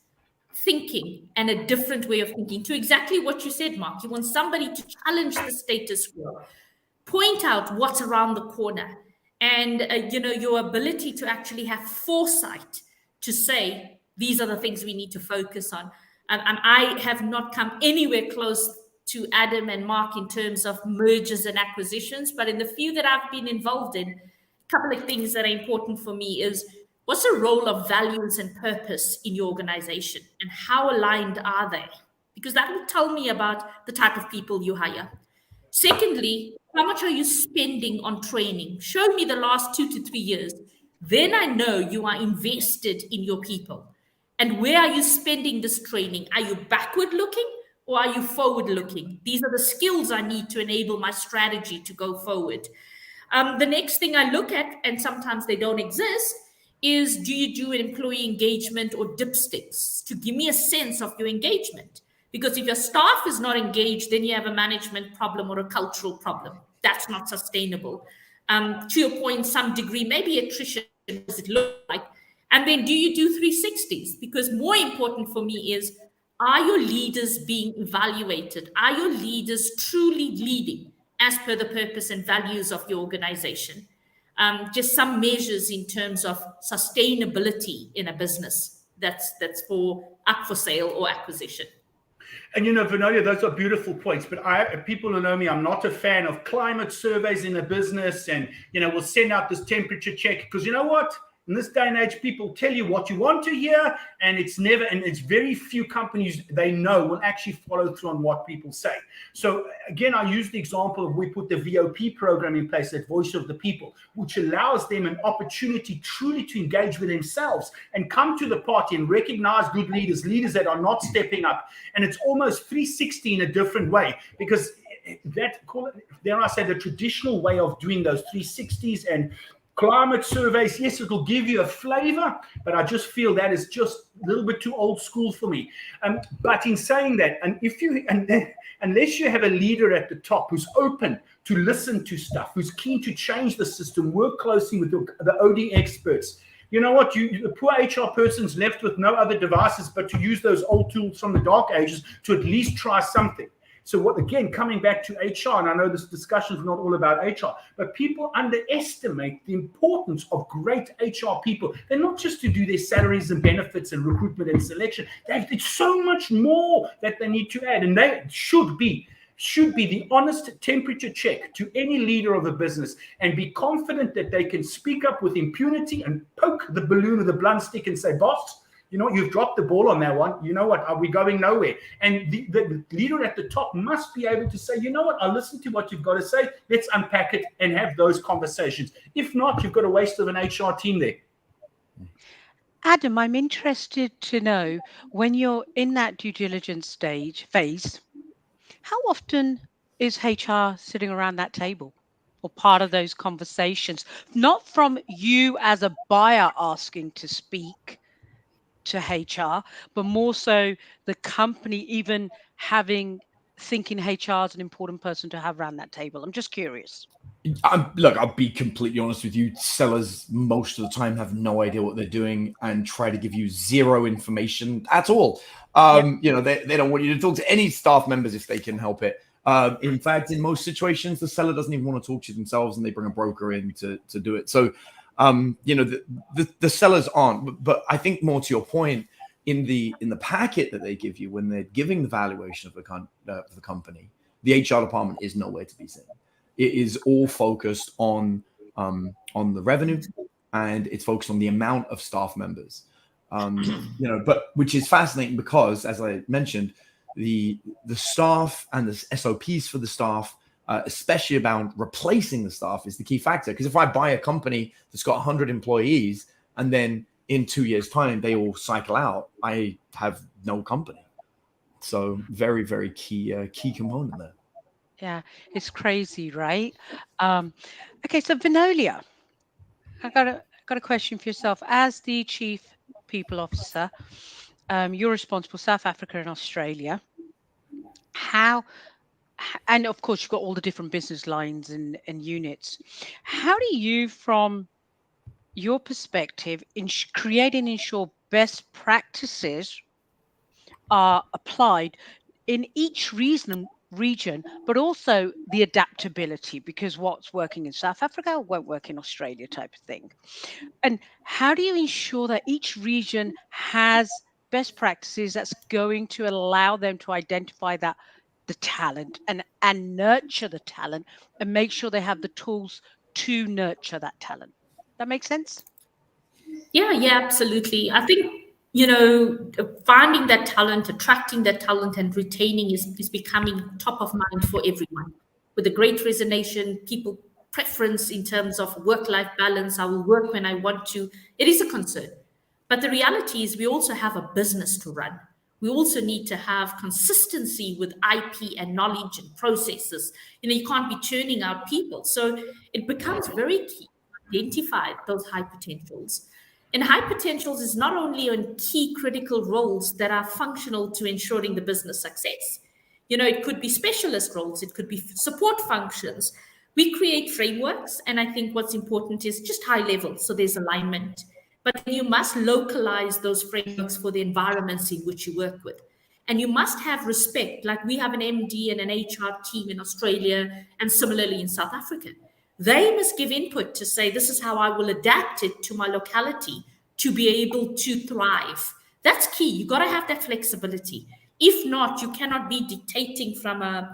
thinking and a different way of thinking. To exactly what you said, Mark, you want somebody to challenge the status quo, point out what's around the corner, and your ability to actually have foresight to say, these are the things we need to focus on. And I have not come anywhere close to Adam and Mark in terms of mergers and acquisitions, but in the few that I've been involved in, a couple of things that are important for me is, what's the role of values and purpose in your organization, and how aligned are they? Because that will tell me about the type of people you hire. Secondly, how much are you spending on training? Show me the last 2 to 3 years. Then I know you are invested in your people. And where are you spending this training? Are you backward looking or are you forward looking? These are the skills I need to enable my strategy to go forward. The next thing I look at, and sometimes they don't exist, is, do you do employee engagement or dipsticks to give me a sense of your engagement? Because if your staff is not engaged, then you have a management problem or a cultural problem. That's not sustainable. To your point, some degree, maybe attrition, what does it look like? And then do you do 360s? Because more important for me is, are your leaders being evaluated? Are your leaders truly leading as per the purpose and values of your organization? Just some measures in terms of sustainability in a business that's up for sale or acquisition. And Vinolia, those are beautiful points. But people who know me, I'm not a fan of climate surveys in a business, and we'll send out this temperature check, because you know what? In this day and age, people tell you what you want to hear, and it's very few companies they know will actually follow through on what people say. So again, I use the example of, we put the VOP program in place, that voice of the people, which allows them an opportunity truly to engage with themselves and come to the party and recognize good leaders that are not stepping up. And it's almost 360 in a different way, because dare I say, the traditional way of doing those 360s and climate surveys, yes, it will give you a flavor, but I just feel that is just a little bit too old school for me. But in saying that, unless you have a leader at the top who's open to listen to stuff, who's keen to change the system, work closely with the OD experts, you know what? The poor HR person's left with no other devices but to use those old tools from the dark ages to at least try something. So what, again, coming back to HR, and I know this discussion is not all about HR, but people underestimate the importance of great HR people. They're not just to do their salaries and benefits and recruitment and selection. It's so much more that they need to add, and they should be the honest temperature check to any leader of a business, and be confident that they can speak up with impunity and poke the balloon with a blunt stick and say, boss, you know, you've dropped the ball on that one. You know what? Are we going nowhere? And the leader at the top must be able to say, you know what? I'll listen to what you've got to say. Let's unpack it and have those conversations. If not, you've got a waste of an HR team there. Adam, I'm interested to know, when you're in that due diligence phase, how often is HR sitting around that table or part of those conversations? Not from you as a buyer asking to speak to HR, but more so the company even thinking HR is an important person to have around that table. I'm just curious. Look, I'll be completely honest with you. Sellers most of the time have no idea what they're doing and try to give you zero information at all. You know, they don't want you to talk to any staff members if they can help it. In fact, in most situations, the seller doesn't even want to talk to you themselves, and they bring a broker in to do it. So, you know, the sellers aren't. But I think, more to your point, in the packet that they give you when they're giving the valuation of the company, the HR department is nowhere to be seen. It is all focused on the revenue, and it's focused on the amount of staff members. You know, but which is fascinating because, as I mentioned, the staff and the SOPs for the staff, especially about replacing the staff, is the key factor. Because if I buy a company that's got 100 employees and then in 2 years' time they all cycle out, I have no company. So very, very key component there. Yeah, it's crazy, right? Okay, so Vinolia, I got a question for yourself. As the Chief People Officer, you're responsible for South Africa and Australia. And of course, you've got all the different business lines and units. How do you, from your perspective, create and ensure best practices are applied in each region, but also the adaptability, because what's working in South Africa won't work in Australia, type of thing? And how do you ensure that each region has best practices that's going to allow them to identify the talent and nurture the talent, and make sure they have the tools to nurture that talent? That makes sense? Yeah, absolutely. I think, you know, finding that talent, attracting that talent, and retaining is becoming top of mind for everyone. With the great resignation, people preference in terms of work-life balance, I will work when I want to. It is a concern. But the reality is we also have a business to run. We also need to have consistency with IP and knowledge and processes. You know, you can't be churning out people. So it becomes very key to identify those high potentials. And high potentials is not only on key critical roles that are functional to ensuring the business success. You know, it could be specialist roles, it could be support functions. We create frameworks, and I think what's important is just high level, so there's alignment. But you must localize those frameworks for the environments in which you work with. And you must have respect, like we have an MD and an HR team in Australia, and similarly in South Africa. They must give input to say, this is how I will adapt it to my locality to be able to thrive. That's key. You got to have that flexibility. If not, you cannot be dictating from a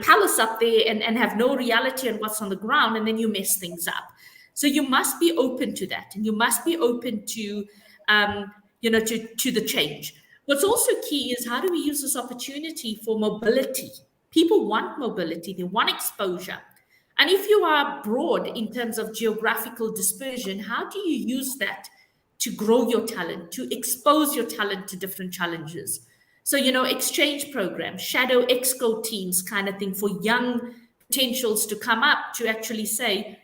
palace up there and have no reality on what's on the ground, and then you mess things up. So you must be open to that, and you must be open to, to the change. What's also key is, how do we use this opportunity for mobility? People want mobility, they want exposure. And if you are broad in terms of geographical dispersion, how do you use that to grow your talent, to expose your talent to different challenges? So, you know, exchange programs, shadow exco teams kind of thing for young potentials to come up to actually say,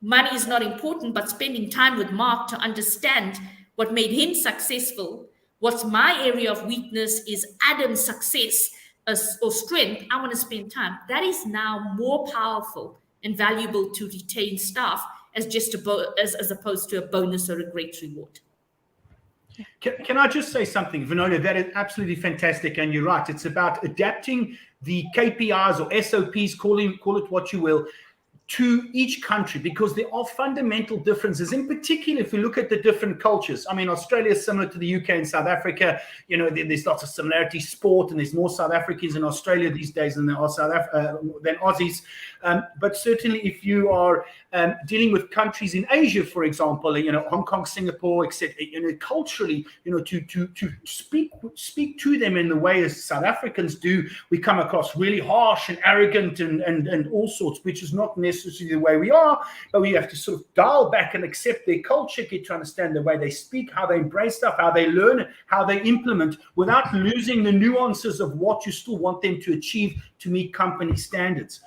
money is not important, but spending time with Mark to understand what made him successful, what's my area of weakness is Adam's success or strength, I want to spend time. That is now more powerful and valuable to retain staff as just as opposed to a bonus or a great reward. Can I just say something, Vinolia? That is absolutely fantastic, and you're right. It's about adapting the KPIs or SOPs, call it what you will, to each country, because there are fundamental differences. In particular, if we look at the different cultures, I mean, Australia is similar to the UK and South Africa. You know, there's lots of similarity, sport, and there's more South Africans in Australia these days than there are than Aussies. But certainly, if you are dealing with countries in Asia, for example, you know, Hong Kong, Singapore, etc., you know, culturally, you know, to speak to them in the way as South Africans do, we come across really harsh and arrogant and all sorts, which is not necessarily the way we are, but we have to sort of dial back and accept their culture, get to understand the way they speak, how they embrace stuff, how they learn, how they implement, without losing the nuances of what you still want them to achieve to meet company standards.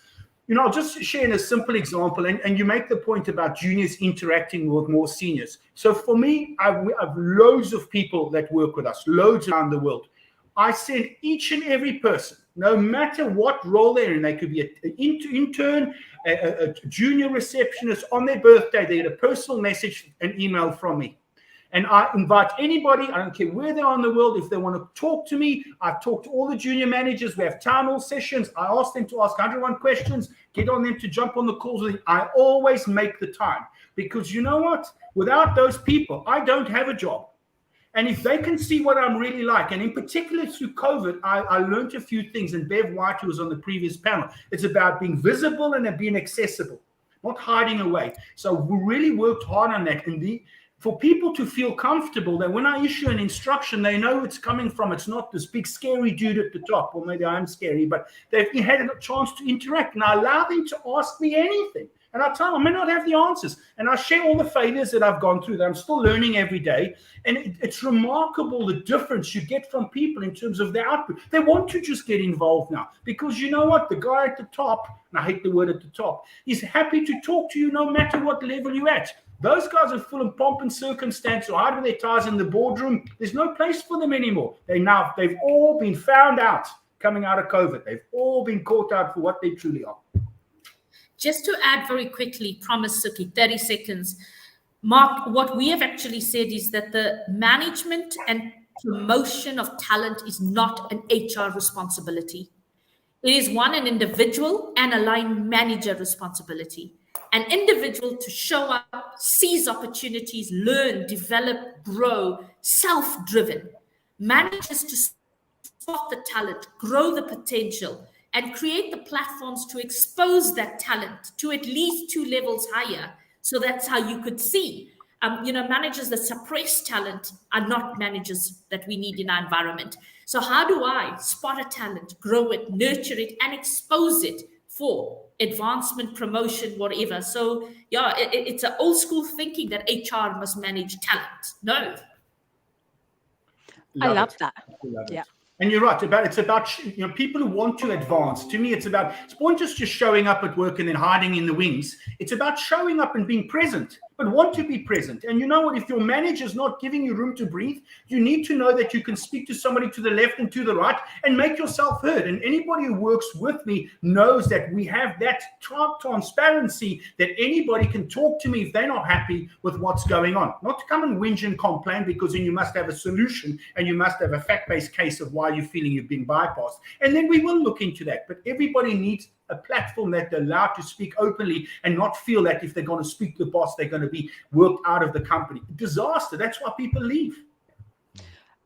You know, I'll just share a simple example, and you make the point about juniors interacting with more seniors. So for me, I've loads of people that work with us, loads around the world. I send each and every person, no matter what role they're in, they could be an intern, a junior receptionist, on their birthday, they get a personal message, an email from me. And I invite anybody, I don't care where they are in the world, if they want to talk to me. I've talked to all the junior managers. We have town hall sessions. I ask them to ask 101 questions, get on them to jump on the calls with me. I always make the time, because you know what? Without those people, I don't have a job. And if they can see what I'm really like, and in particular through COVID, I learned a few things. And Bev White, who was on the previous panel, it's about being visible and being accessible, not hiding away. So we really worked hard on that. And for people to feel comfortable that when I issue an instruction, they know it's coming from, it's not this big scary dude at the top, or maybe I'm scary, but they've had a chance to interact. And I allow them to ask me anything. And I tell them I may not have the answers. And I share all the failures that I've gone through, that I'm still learning every day. And it's remarkable the difference you get from people in terms of their output. They want to just get involved now, because you know what? The guy at the top, and I hate the word at the top, is happy to talk to you no matter what level you're at. Those guys are full of pomp and circumstance, or hiding their ties in the boardroom. There's no place for them anymore. They've all been found out coming out of COVID. They've all been caught out for what they truly are. Just to add very quickly, promise, Suki, 30 seconds. Mark, what we have actually said is that the management and promotion of talent is not an HR responsibility. It is an individual and a line manager responsibility. An individual to show up, seize opportunities, learn, develop, grow, self-driven. Managers to spot the talent, grow the potential, and create the platforms to expose that talent to at least 2 levels higher. So that's how you could see. Managers that suppress talent are not managers that we need in our environment. So how do I spot a talent, grow it, nurture it, and expose it for advancement, promotion, whatever? So yeah, it's an old school thinking that HR must manage talent. No. I love that. Yeah. And you're right. It's about people who want to advance. To me, it's more just showing up at work and then hiding in the wings. It's about showing up and being present, but want to be present. And you know what? If your manager's not giving you room to breathe, you need to know that you can speak to somebody to the left and to the right and make yourself heard. And anybody who works with me knows that we have that transparency, that anybody can talk to me if they're not happy with what's going on. Not to come and whinge and complain, because then you must have a solution and you must have a fact-based case of why you're feeling you've been bypassed. And then we will look into that. But everybody needs a platform that they're allowed to speak openly and not feel that if they're going to speak to the boss, they're going to be worked out of the company. Disaster. That's why people leave.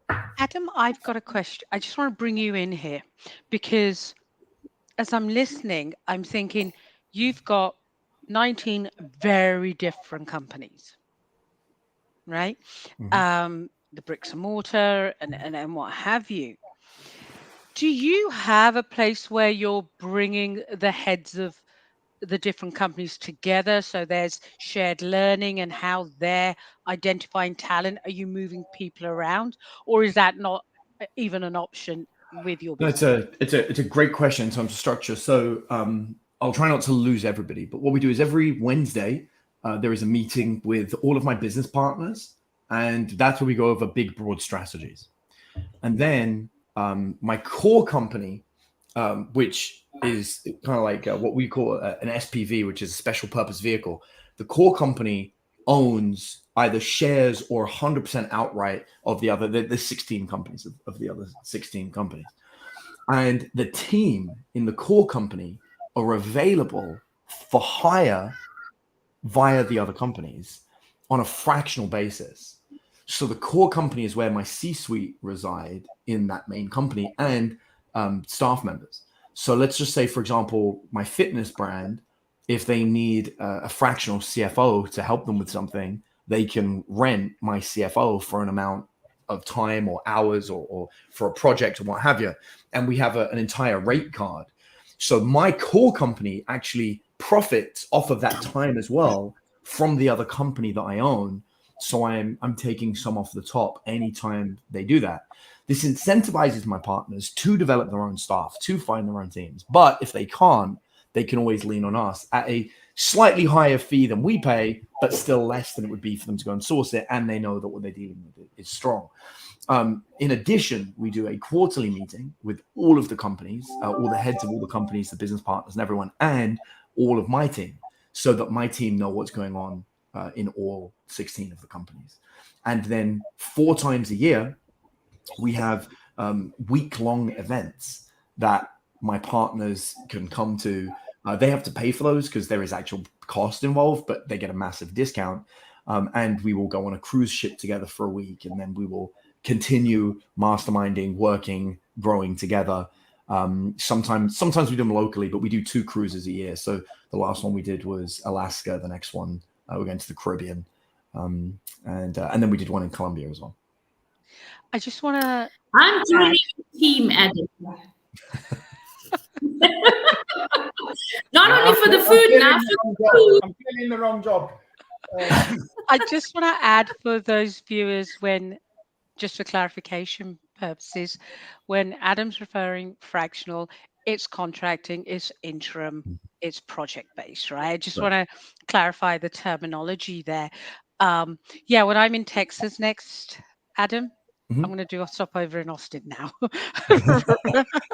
Adam, I've got a question. I just want to bring you in here, because as I'm listening, I'm thinking you've got 19 very different companies, right? Mm-hmm. The bricks and mortar and what have you. Do you have a place where you're bringing the heads of the different companies together, so there's shared learning and how they're identifying talent? Are you moving people around, or is that not even an option with your business? It's a great question in terms of structure. So I'll try not to lose everybody, but what we do is every Wednesday there is a meeting with all of my business partners, and that's where we go over big, broad strategies. And then my core company, which is kind of like what we call an SPV, which is a special purpose vehicle. The core company owns either shares or 100% outright of the other, the 16 companies of the other 16 companies. And the team in the core company are available for hire via the other companies on a fractional basis. So the core company is where my C-suite reside in that main company, and staff members. So let's just say, for example, my fitness brand, if they need a fractional CFO to help them with something, they can rent my CFO for an amount of time or hours or for a project or what have you. And we have an entire rate card. So my core company actually profits off of that time as well from the other company that I own. So I'm taking some off the top anytime they do that. This incentivizes my partners to develop their own staff, to find their own teams. But if they can't, they can always lean on us at a slightly higher fee than we pay, but still less than it would be for them to go and source it. And they know that what they're dealing with is strong. In addition, we do a quarterly meeting with all of the companies, all the heads of all the companies, the business partners and everyone, and all of my team, so that my team know what's going on in all 16 of the companies. And then 4 times a year, we have week-long events that my partners can come to. They have to pay for those because there is actual cost involved, but they get a massive discount. And we will go on a cruise ship together for a week, and then we will continue masterminding, working, growing together. Sometimes we do them locally, but we do 2 cruises a year. So the last one we did was Alaska. The next one we're going to the Caribbean, and then we did one in Colombia as well. I just want to. I'm joining the team, Adam. Not only for the food, now for the food. I'm feeling the wrong job. I just want to add for those viewers, when, just for clarification purposes, when Adam's referring fractional, it's contracting, it's interim, it's project based, right? I just want to clarify the terminology there. Yeah, when I'm in Texas next, Adam, I'm going to do a stopover in Austin now.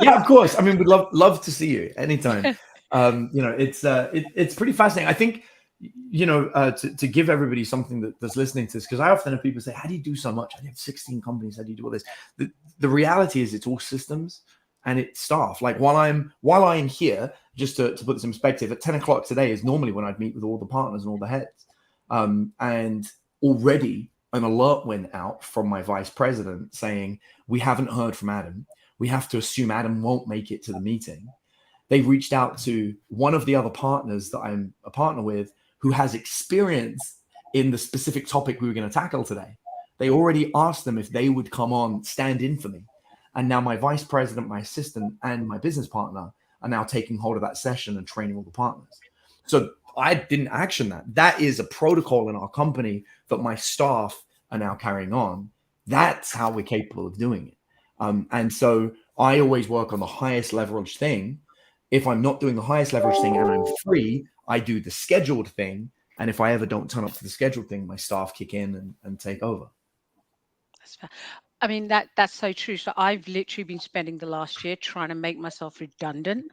Yeah, of course. I mean, we'd love to see you anytime. It's pretty fascinating. I think, to give everybody something that's listening to this, because I often have people say, how do you do so much? I have 16 companies. How do you do all this? The reality is it's all systems and it's staff. Like while I'm here, just to put this in perspective, at 10 o'clock today is normally when I'd meet with all the partners and all the heads. And already an alert went out from my vice president saying, we haven't heard from Adam. We have to assume Adam won't make it to the meeting. They reached out to one of the other partners that I'm a partner with who has experience in the specific topic we were going to tackle today. They already asked them if they would come on, stand in for me. And now my vice president, my assistant, and my business partner are now taking hold of that session and training all the partners. So I didn't action that. That is a protocol in our company that my staff are now carrying on. That's how we're capable of doing it. And so I always work on the highest leverage thing. If I'm not doing the highest leverage thing and I'm free, I do the scheduled thing. And if I ever don't turn up to the scheduled thing, my staff kick in and take over. That's fair. I mean, that's so true. So I've literally been spending the last year trying to make myself redundant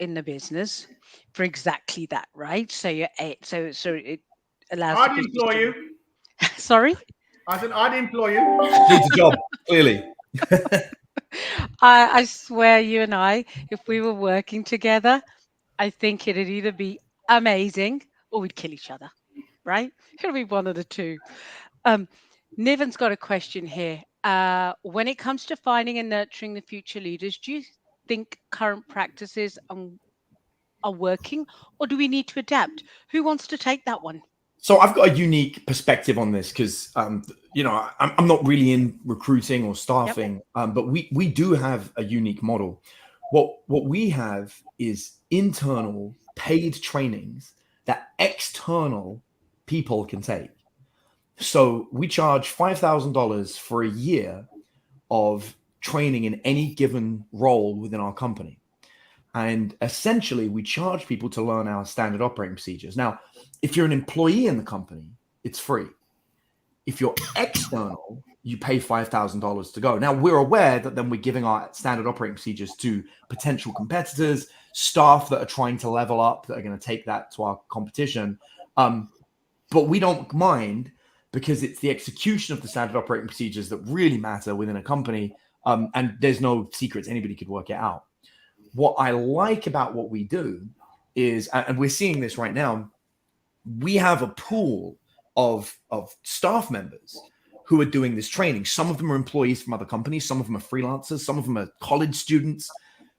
in the business for exactly that, right? So so it allows. I'd employ you. Sorry? I said I'd employ you. Needs a job, clearly. I swear, you and I, if we were working together, I think it'd either be amazing or we'd kill each other, right? It'll be one of the two. Niven's got a question here. When it comes to finding and nurturing the future leaders, do you think current practices are working, or do we need to adapt? Who wants to take that one? So I've got a unique perspective on this because, I'm not really in recruiting or staffing, but we do have a unique model. What we have is internal paid trainings that external people can take. So we charge $5,000 for a year of training in any given role within our company. And essentially, we charge people to learn our standard operating procedures. Now, if you're an employee in the company, it's free. If you're external, you pay $5,000 to go. Now, we're aware that then we're giving our standard operating procedures to potential competitors, staff that are trying to level up, that are going to take that to our competition. But we don't mind because it's the execution of the standard operating procedures that really matter within a company. And there's no secrets. Anybody could work it out. What I like about what we do is, and we're seeing this right now, we have a pool of staff members who are doing this training. Some of them are employees from other companies. Some of them are freelancers. Some of them are college students,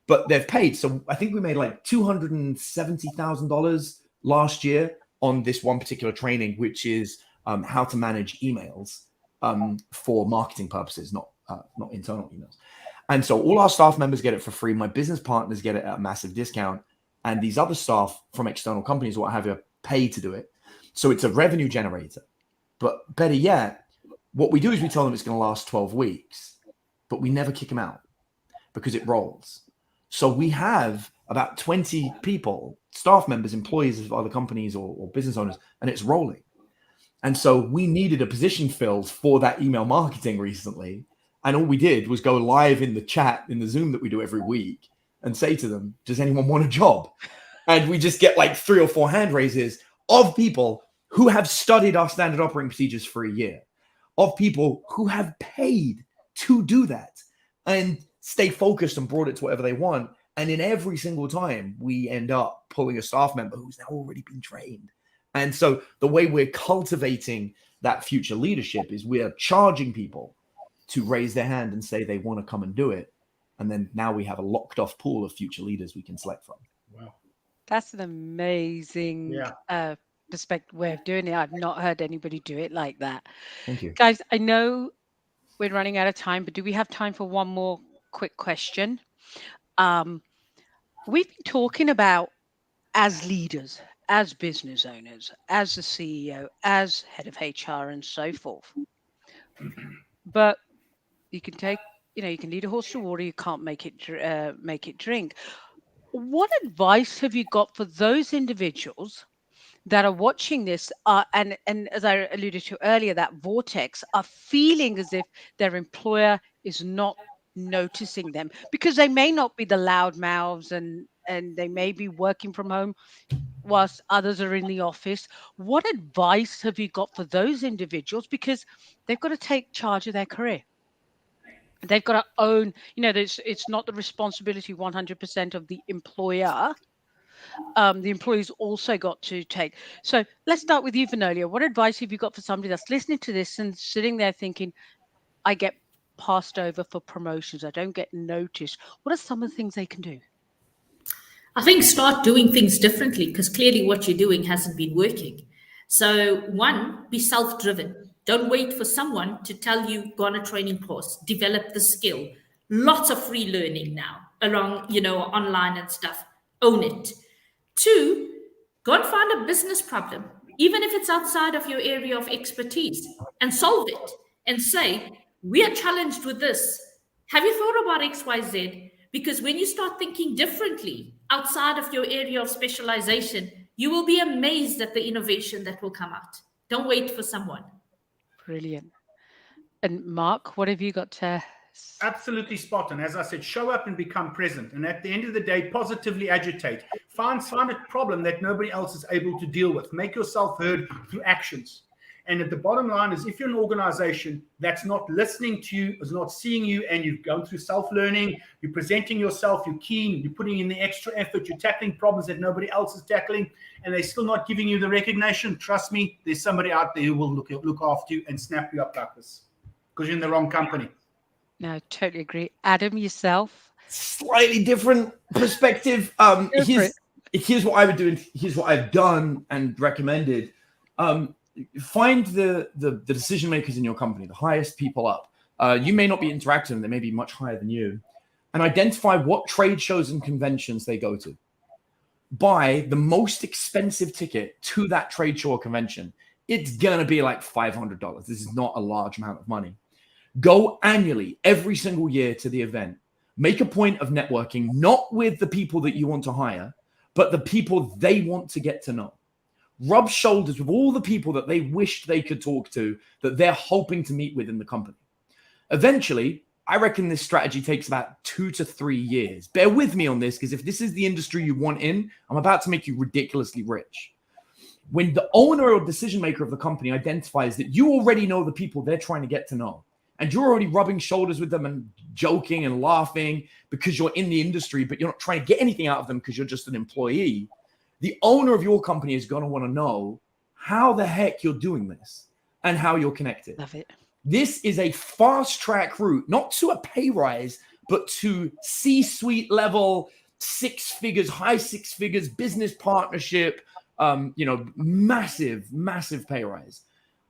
but they've paid. So I think we made like $270,000 last year on this one particular training, which is how to manage emails for marketing purposes, not internal emails. And so all our staff members get it for free. My business partners get it at a massive discount. And these other staff from external companies, what have you, pay to do it. So it's a revenue generator. But better yet, what we do is we tell them it's going to last 12 weeks, but we never kick them out because it rolls. So we have about 20 people, staff members, employees of other companies or business owners, and it's rolling. And so we needed a position filled for that email marketing recently. And all we did was go live in the chat, in the Zoom that we do every week, and say to them, does anyone want a job? And we just get like 3 or 4 hand raises of people who have studied our standard operating procedures for a year, of people who have paid to do that and stay focused and brought it to whatever they want. And in every single time, we end up pulling a staff member who's now already been trained. And so the way we're cultivating that future leadership is we are charging people to raise their hand and say they want to come and do it. And then now we have a locked off pool of future leaders we can select from. Wow. That's an amazing perspective way of doing it. I've not heard anybody do it like that. Thank you. Guys, I know we're running out of time, but do we have time for one more quick question? We've been talking about, as leaders, as business owners, as the CEO, as head of HR and so forth. But you can you can lead a horse to water, you can't make it drink. What advice have you got for those individuals that are watching this and as I alluded to earlier, that vortex, are feeling as if their employer is not noticing them because they may not be the loud mouths and they may be working from home whilst others are in the office? What advice have you got for those individuals? Because they've got to take charge of their career. They've got to own, it's not the responsibility 100% of the employer. The employees also got to take. So let's start with you, Vinolia. What advice have you got for somebody that's listening to this and sitting there thinking, I get passed over for promotions, I don't get noticed? What are some of the things they can do? I think start doing things differently, because clearly what you're doing hasn't been working. So 1, be self-driven. Don't wait for someone to tell you, go on a training course, develop the skill. Lots of free learning now along, online and stuff. Own it. 2, go and find a business problem, even if it's outside of your area of expertise, and solve it and say, we are challenged with this. Have you thought about XYZ? Because when you start thinking differently outside of your area of specialization, you will be amazed at the innovation that will come out. Don't wait for someone. Brilliant. And Mark, what have you got to? Absolutely spot on. As I said, show up and become present. And at the end of the day, positively agitate. Find a problem that nobody else is able to deal with. Make yourself heard through actions. And at the bottom line is, if you're an organization that's not listening to you, is not seeing you, and you've gone through self-learning, you're presenting yourself, you're keen, you're putting in the extra effort, you're tackling problems that nobody else is tackling, and they're still not giving you the recognition, trust me, there's somebody out there who will look after you and snap you up like this, because you're in the wrong company. No, totally agree. Adam, yourself? Slightly different perspective. Here's what I would do, and here's what I've done and recommended. Find the decision makers in your company, the highest people up. You may not be interacting with them, they may be much higher than you, and identify what trade shows and conventions they go to. Buy the most expensive ticket to that trade show or convention. It's gonna be like $500. This is not a large amount of money. Go annually, every single year, to the event. Make a point of networking, not with the people that you want to hire, but the people they want to get to know. Rub shoulders with all the people that they wished they could talk to, that they're hoping to meet with in the company. Eventually, I reckon this strategy takes about 2 to 3 years. Bear with me on this, because if this is the industry you want in, I'm about to make you ridiculously rich. When the owner or decision maker of the company identifies that you already know the people they're trying to get to know, and you're already rubbing shoulders with them and joking and laughing because you're in the industry, but you're not trying to get anything out of them because you're just an employee, the owner of your company is going to want to know how the heck you're doing this and how you're connected. Love it. This is a fast track route, not to a pay rise, but to C-suite level, six figures, high six figures, business partnership, massive, massive pay rise.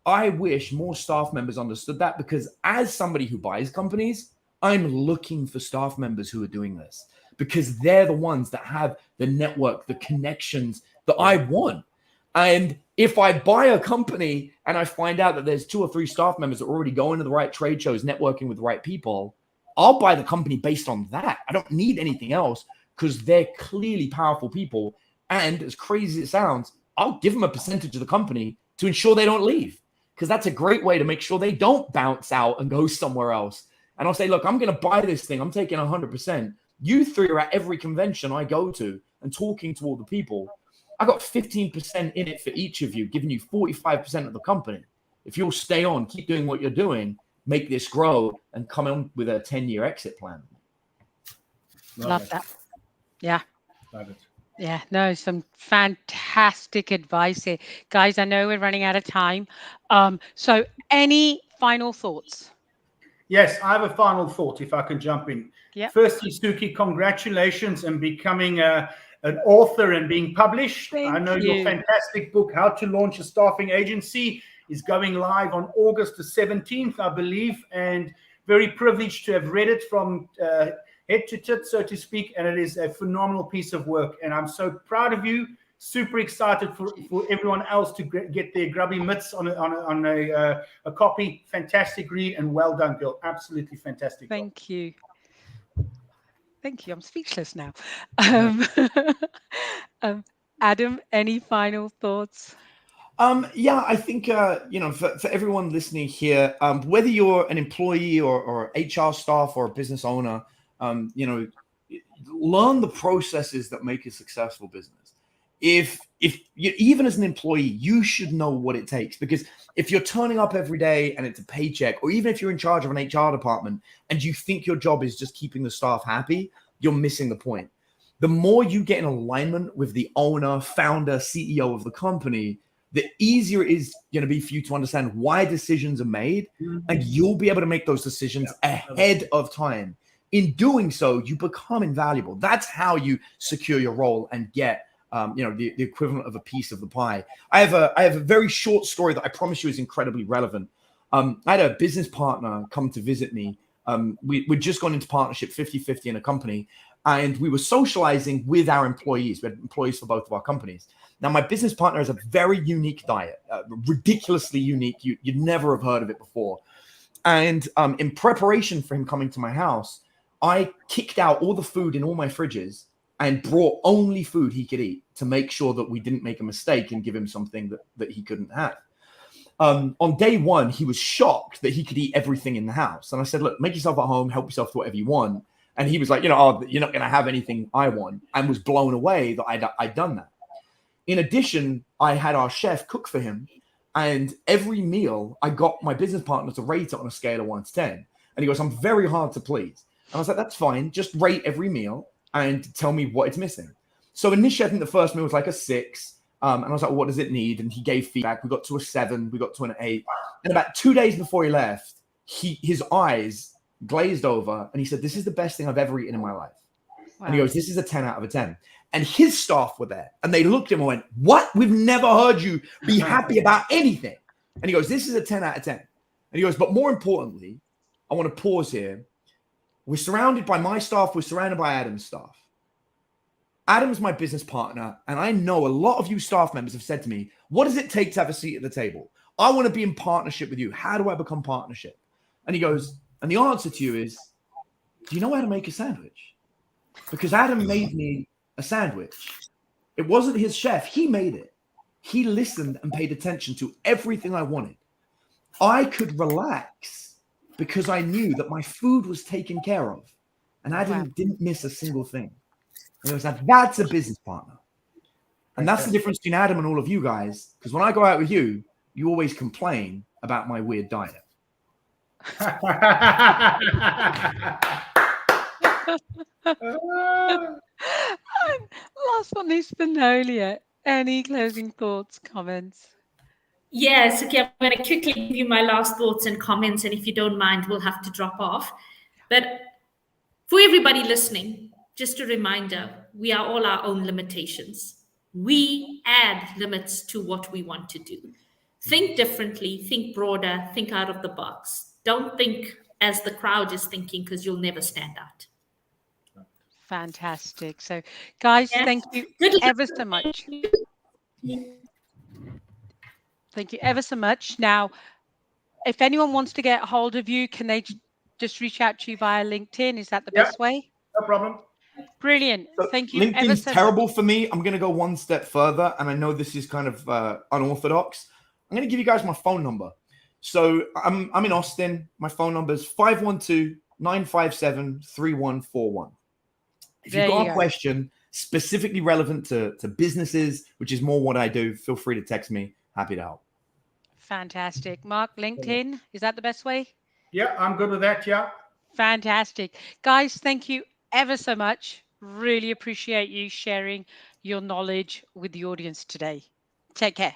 I wish more staff members understood that, because as somebody who buys companies, I'm looking for staff members who are doing this, because they're the ones that have the network, the connections that I want. And if I buy a company and I find out that there's 2 or 3 staff members that are already going to the right trade shows, networking with the right people, I'll buy the company based on that. I don't need anything else, because they're clearly powerful people. And as crazy as it sounds, I'll give them a percentage of the company to ensure they don't leave, because that's a great way to make sure they don't bounce out and go somewhere else. And I'll say, look, I'm going to buy this thing. I'm taking 100%. You 3 are at every convention I go to and talking to all the people. I got 15% in it for each of you, giving you 45% of the company. If you'll stay on, keep doing what you're doing, make this grow, and come in with a 10-year exit plan. Love that. Yeah. Love it. Yeah, no, some fantastic advice here. Guys, I know we're running out of time. So any final thoughts? Yes, I have a final thought, if I can jump in. Yeah. Firstly, Suki, congratulations on becoming an author and being published. Thank I know you. your fantastic book, How to Launch a Staffing Agency, is going live on August the 17th, I believe, and very privileged to have read it from head to tit, so to speak, and it is a phenomenal piece of work. And I'm so proud of you. Super excited for everyone else to get their grubby mitts on a copy. Fantastic read, and well done, girl. Absolutely fantastic. Thank you. Thank you. I'm speechless now. Adam, any final thoughts? Yeah, I think, for everyone listening here, whether you're an employee or HR staff or a business owner, learn the processes that make a successful business. If you, even as an employee, you should know what it takes, because if you're turning up every day and it's a paycheck, or even if you're in charge of an HR department and you think your job is just keeping the staff happy, you're missing the point. The more you get in alignment with the owner, founder, CEO of the company, the easier it is going to be for you to understand why decisions are made, and you'll be able to make those decisions ahead of time. In doing so, you become invaluable. That's how you secure your role and get the equivalent of a piece of the pie. I have a very short story that I promise you is incredibly relevant. I had a business partner come to visit me. We'd just gone into partnership 50-50 in a company, and we were socializing with our employees. We had employees for both of our companies. Now, my business partner has a very unique diet, ridiculously unique. You'd never have heard of it before. And in preparation for him coming to my house, I kicked out all the food in all my fridges and brought only food he could eat to make sure that we didn't make a mistake and give him something that he couldn't have. On day 1, he was shocked that he could eat everything in the house. And I said, look, make yourself at home, help yourself to whatever you want. And he was like, you're not going to have anything I want, and was blown away that I'd done that. In addition, I had our chef cook for him. And every meal, I got my business partner to rate it on a scale of 1 to 10. And he goes, I'm very hard to please. And I was like, that's fine. Just rate every meal and tell me what it's missing. So initially, I think the first meal was like a 6. And I was like, well, what does it need? And he gave feedback. We got to a 7. We got to an 8. And about 2 days before he left, his eyes glazed over. And he said, this is the best thing I've ever eaten in my life. Wow. And he goes, this is a 10 out of a 10. And his staff were there. And they looked at him and went, what? We've never heard you be happy about anything. And he goes, this is a 10 out of 10. And he goes, but more importantly, I want to pause here. We're surrounded by my staff. We're surrounded by Adam's staff. Adam's my business partner. And I know a lot of you staff members have said to me, what does it take to have a seat at the table? I want to be in partnership with you. How do I become partnership? And he goes, and the answer to you is, do you know how to make a sandwich? Because Adam made me a sandwich. It wasn't his chef. He made it. He listened and paid attention to everything I wanted. I could relax because I knew that my food was taken care of, and I didn't miss a single thing. And it was like, that's a business partner. And that's the difference between Adam and all of you guys. Because when I go out with you, you always complain about my weird diet. Last one is Vinolia. Any closing thoughts, comments? Yes, okay, I'm going to quickly give you my last thoughts and comments, and if you don't mind, we'll have to drop off. But for everybody listening, just a reminder, we are all our own limitations. We add limits to what we want to do. Think differently, think broader, think out of the box. Don't think as the crowd is thinking, because you'll never stand out. Fantastic. So, guys, Yes. thank you Good luck. ever so much. Thank you ever so much. Now, if anyone wants to get a hold of you, can they just reach out to you via LinkedIn? Is that the best way? No problem. Brilliant. So Thank you ever LinkedIn's so terrible much. for me. I'm going to go one step further, and I know this is kind of unorthodox. I'm going to give you guys my phone number. So I'm in Austin. My phone number is 512-957-3141. If you've got a question specifically relevant to businesses, which is more what I do, feel free to text me. Happy to help. Fantastic. Mark, LinkedIn, is that the best way? Yeah, I'm good with that. Yeah. Fantastic. Guys, thank you ever so much. Really appreciate you sharing your knowledge with the audience today. Take care.